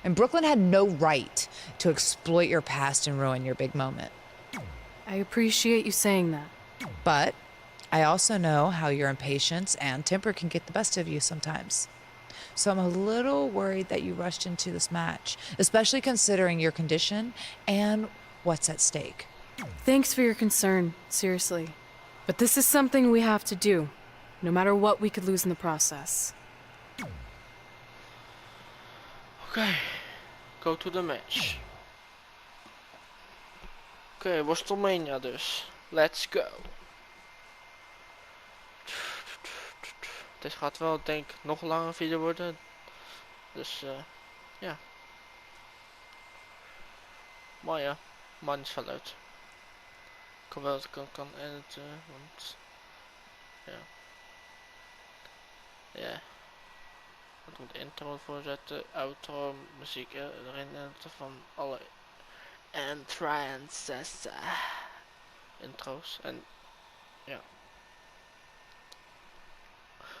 And Brooklyn had no right to exploit your past and ruin your big moment. I appreciate you saying that. But I also know how your impatience and temper can get the best of you sometimes. So I'm a little worried that you rushed into this match, especially considering your condition and what's at stake. Thanks for your concern, seriously. But this is something we have to do, no matter what we could lose in the process. Okay, go to the match. Oké, Wrestlemania dus. Let's go. Dit gaat wel, denk ik, nog langer video worden. Dus, ja. Maar ja, maakt niet veel uit. Ik hoop wel dat ik kan editen, want... Ja. Ja. Ik moet intro voorzetten, outro, muziek erin editen van alle entrances, intro's en ja.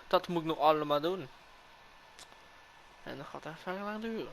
Dat moet ik nog allemaal doen. En dat gaat even lang duren.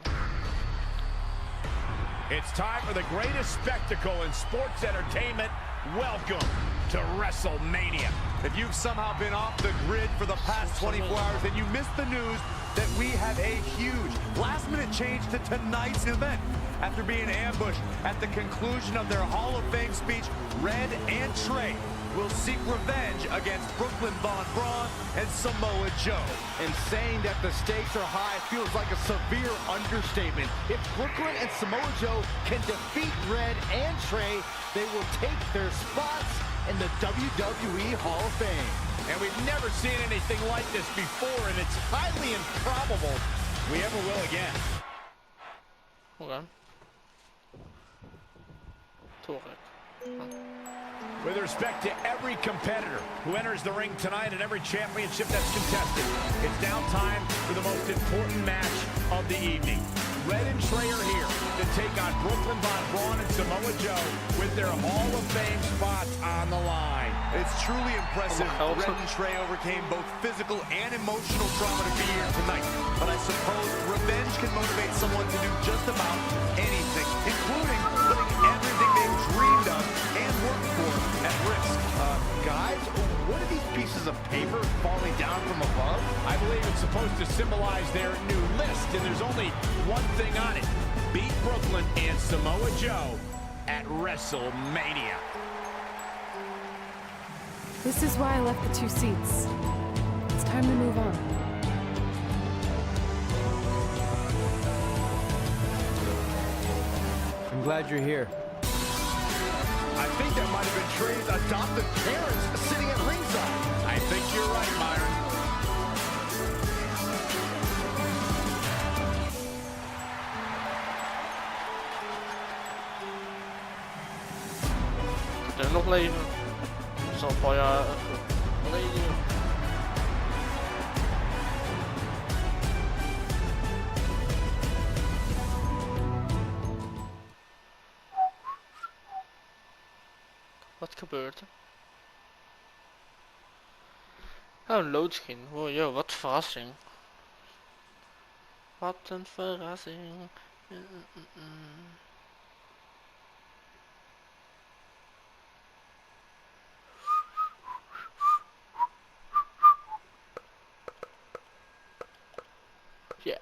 It's time for the greatest spectacle in sports entertainment. Welcome to Wrestlemania. If you've somehow been off the grid for the past 24 hours, then you missed the news that we have a huge last-minute change to tonight's event. After being ambushed at the conclusion of their Hall of Fame speech, Red and Trey will seek revenge against Brooklyn Von Braun and Samoa Joe. And saying that the stakes are high feels like a severe understatement. If Brooklyn and Samoa Joe can defeat Red and Trey, they will take their spots in the WWE Hall of Fame. And we've never seen anything like this before, and it's highly improbable we ever will again. Hold on. Torek. With respect to every competitor who enters the ring tonight and every championship that's contested, it's now time for the most important match of the evening. Red and Trey are here to take on Brooklyn Von Braun and Samoa Joe with their Hall of Fame spots on the line. It's truly impressive. Red and Trey overcame both physical and emotional trauma to be here tonight. But I suppose revenge can motivate someone to do just about anything, including putting everything they've dreamed of and worked for at risk. Guys, what are these pieces of paper falling down from above? I believe it's supposed to symbolize their new list, and there's only one thing on it. Beat Brooklyn and Samoa Joe at Wrestlemania. This is why I left the 2 seats. It's time to move on. I'm glad you're here. I think that might have been Trey's adopted parents sitting at ringside. I think you're right, Myron. Er nog leven. Dat is al een paar jaar geleden. Wat gebeurt er? Oh, een loadscreen. Wow, yo, wat een verrassing. Wat een verrassing. Ja.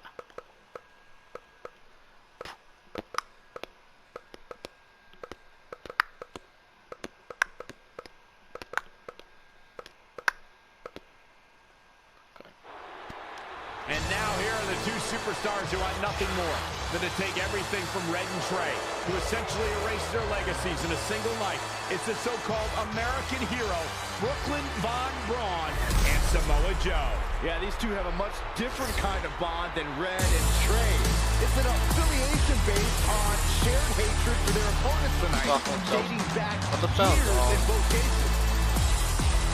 And now here are the 2 superstars who want nothing more than to take everything from Red and Trey, who essentially erased their legacies in a single night. It's the so-called American hero, Brooklyn Von Braun and Samoa Joe. Yeah, these two have a much different kind of bond than Red and Trey. It's an affiliation based on shared hatred for their opponents tonight, dating back years in both cases.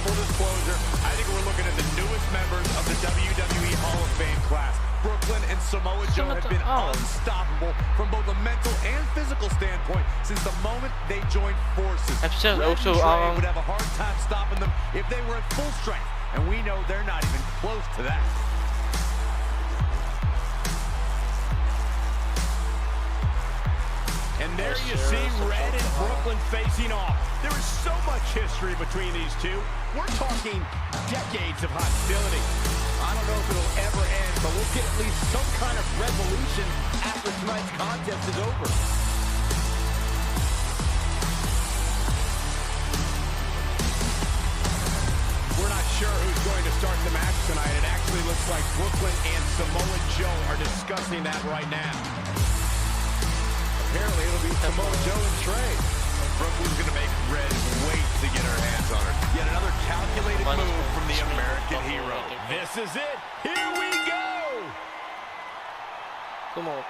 Full disclosure, I think we're looking at the newest members of the WWE Hall of Fame class. Brooklyn and Samoa Joe have been unstoppable from both a mental and physical standpoint since the moment they joined forces. Red and Trey would have a hard time stopping them if they were at full strength, and we know they're not even close to that. And there you see Red and Brooklyn facing off. There is so much history between these two. We're talking decades of hostility. I don't know if it'll ever end, but we'll get at least some kind of resolution after tonight's contest is over. We're not sure who's going to start the match tonight. It actually looks like Brooklyn and Samoa Joe are discussing that right now. Apparently it'll be Samoa Joe and Trey. Brooklyn's going to make Red wait to get her hands on her. Yet another calculated move from the American hero. This is it. Here we go. Come on.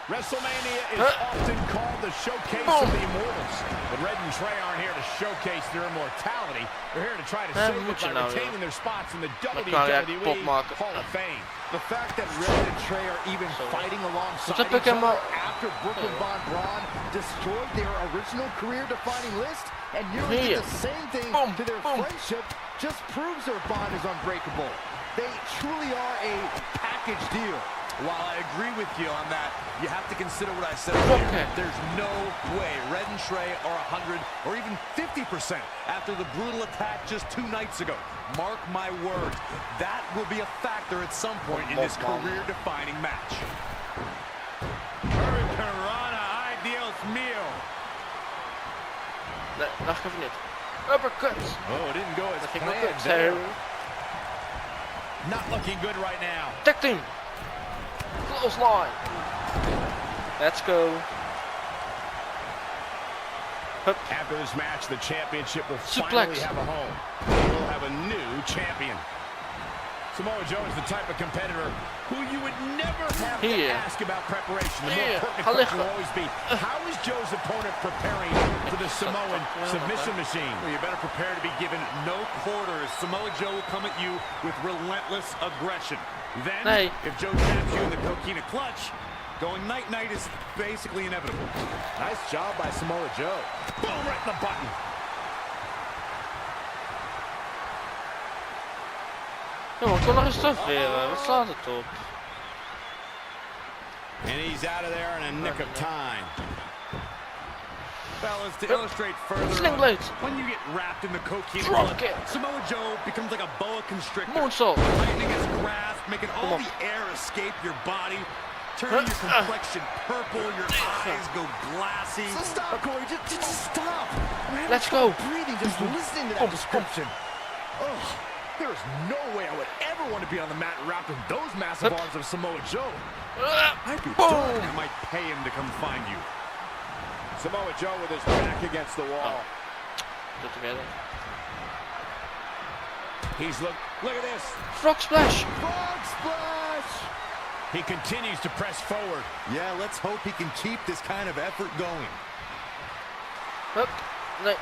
Wrestlemania is often called the showcase of the immortals. But Red and Trey aren't here to showcase their immortality. They're here to try to save it by retaining their spots in the WWE Hall of Fame. The fact that Red and Trey are even fighting alongside each other after Brooklyn Von Braun destroyed their original career-defining list and nearly did the same thing to their friendship just proves their bond is unbreakable. They truly are a package deal. While I agree with you on that, you have to consider what I said earlier. There's no way Red and Trey are 100 or even 50% after the brutal attack just 2 nights ago. Mark my words, that will be a factor at some point in this career-defining match. Hurricanrana, ay Dios mío. Wacht even niet. Uppercut. Oh, it didn't go as planned there. Not looking good right now. Tag team. Close line. Let's go. After this match, the championship will finally have a home. We'll have a new champion. Samoa Joe is the type of competitor who you would never have to ask about preparation. The more pertinent question will always be, how is Joe's opponent preparing for the Samoan submission machine? Well, you better prepare to be given no quarters. Samoa Joe will come at you with relentless aggression. Then, if Joe taps you in the coquina clutch, going night-night is basically inevitable. Nice job by Samoa Joe. Boom, right in the button. Ja, maar ik kon nog eens terugveren. Wat slaat het op? And he's out of there in a nick of time. Fellas, to illustrate further on, when you get wrapped in the coquina clutch, Samoa Joe becomes like a boa constrictor. Tightening his grasp, making all the air escape your body, turning your complexion purple, your eyes go glassy. So stop, Corey, just stop. Let's go. Breathing, just listening to that description. Ugh. There's no way I would ever want to be on the mat wrapped in those massive arms of Samoa Joe. I'd be darned. I might pay him to come find you. Samoa Joe with his back against the wall. Put together. He's look at this. Frog splash. Frog splash. He continues to press forward. Yeah, let's hope he can keep this kind of effort going. Hup. Nee.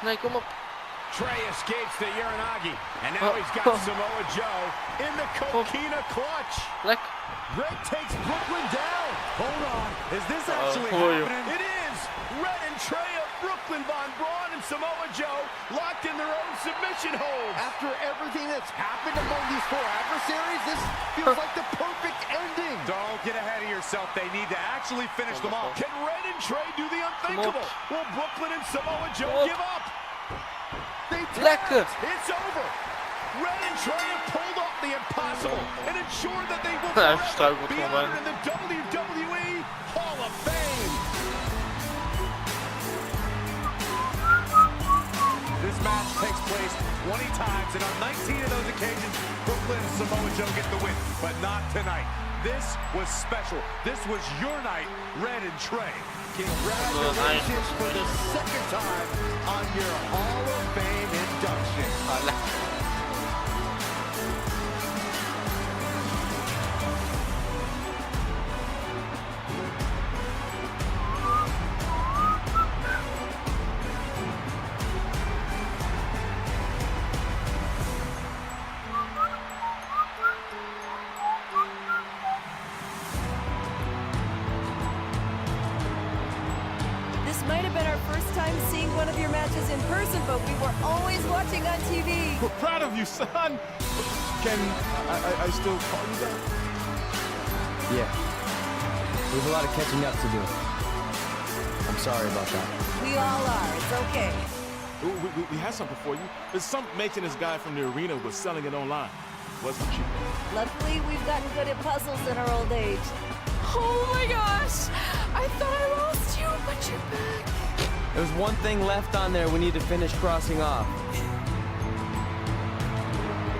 Nee, kom op. Trey escapes the Uranagi, and now he's got Samoa Joe in the coquina clutch. Red takes Brooklyn down. Hold on, is this actually happening? It is. Red and Trey of Brooklyn Von Braun and Samoa Joe locked in their own submission holds. After everything that's happened among these 4 adversaries, this feels like the perfect ending. Don't get ahead of yourself. They need to actually finish them off. Can Red and Trey do the unthinkable? Will Brooklyn and Samoa Joe give up? Lekker. It's over. Red and Trey have pulled off the impossible and ensured that they will forever be honored in the WWE Hall of Fame. This match takes place 20 times, and on 19 of those occasions, Brooklyn and Samoa Joe get the win, but not tonight. This was special. This was your night, Red and Trey. Congratulations for the 2nd time on your Hall of Fame induction. might have been our first time seeing one of your matches in person, but we were always watching on TV. We're proud of you, son. Can I still call you that? Yeah. There's a lot of catching up to do. I'm sorry about that. We all are. It's okay. We had something for you. There's some maintenance guy from the arena was selling it online. Wasn't cheap. Luckily, we've gotten good at puzzles in our old age. Oh my gosh! I thought I lost you, but you're back. There's one thing left on there we need to finish crossing off.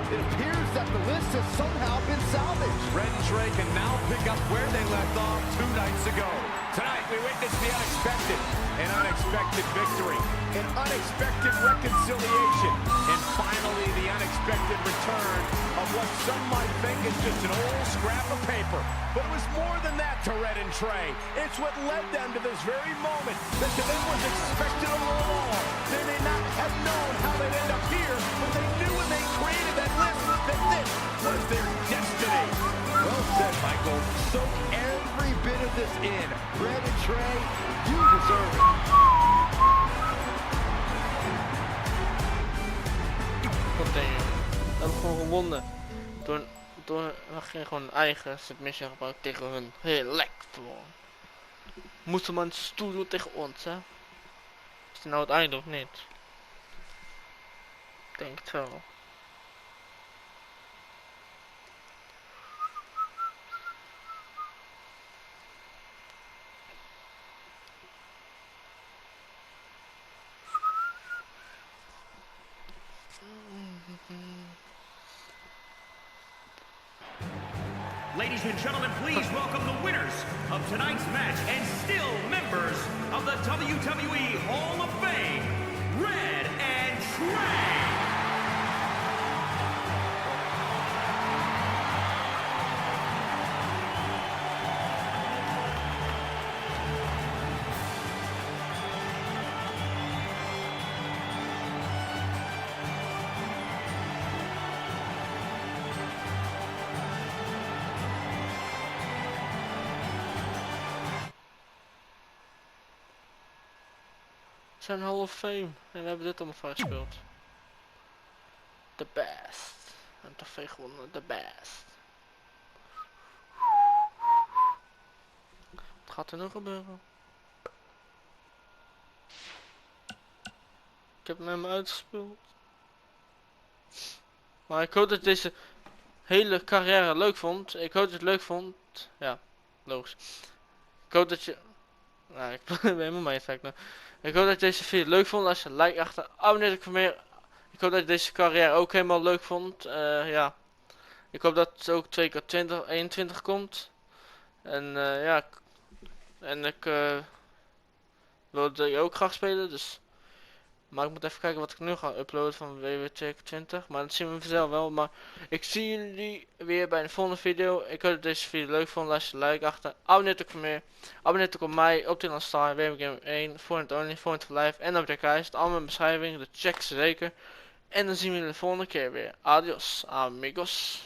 It appears that the list has somehow been salvaged. Red and Trey can now pick up where they left off 2 nights ago. Tonight, we witness the unexpected, an unexpected victory, an unexpected reconciliation, and finally the unexpected return of what some might think is just an old scrap of paper. But it was more than that to Red and Trey. It's what led them to this very moment that to them was expected all along. They may not have known how they'd end up here, but they knew when they created that list that this was their destiny. Well said, Michael. Soak every bit of this in. Red and Trey, you deserve it. We hebben gewoon gewonnen. We gingen gewoon een eigen submission gebruiken tegen hun. Heel lekker gewoon. Moesten maar een stoel doen tegen ons, hè? Is het nou het einde of niet? Ik denk het wel. Ladies and gentlemen, please welcome the winners of tonight's match and still members of the WWE Hall of Fame, Red and Trey. Zijn Hall of Fame en we hebben dit allemaal vrijgespeeld. The best. En trofee gewonnen, the best. Wat gaat er nog gebeuren? Ik heb hem helemaal uitgespeeld. Maar ik hoop dat je deze hele carrière leuk vond. Ik hoop dat je het leuk vond. Ja, logisch. Ik hoop dat je... Nou, ik ben helemaal mijn effect nou. Ik hoop dat je deze video leuk vond. Als je like achter, abonneer voor meer. Ik hoop dat je deze carrière ook helemaal leuk vond. Ja. Ik hoop dat het ook 2 keer 21 komt. En ja. En ik wilde je ook graag spelen. Dus. Maar ik moet even kijken wat ik nu ga uploaden van WW 2x20. Maar dat zien we vanzelf wel. Maar ik zie jullie weer bij de volgende video. Ik hoop dat deze video leuk vond. Laat je like achter. Abonneer ook voor meer. Abonneer ook op mij. Op de Star. WW Game 1. For it only. For it for life. En op de kruis. Het allemaal in de beschrijving. Dus check ze zeker. En dan zien we jullie de volgende keer weer. Adios amigos.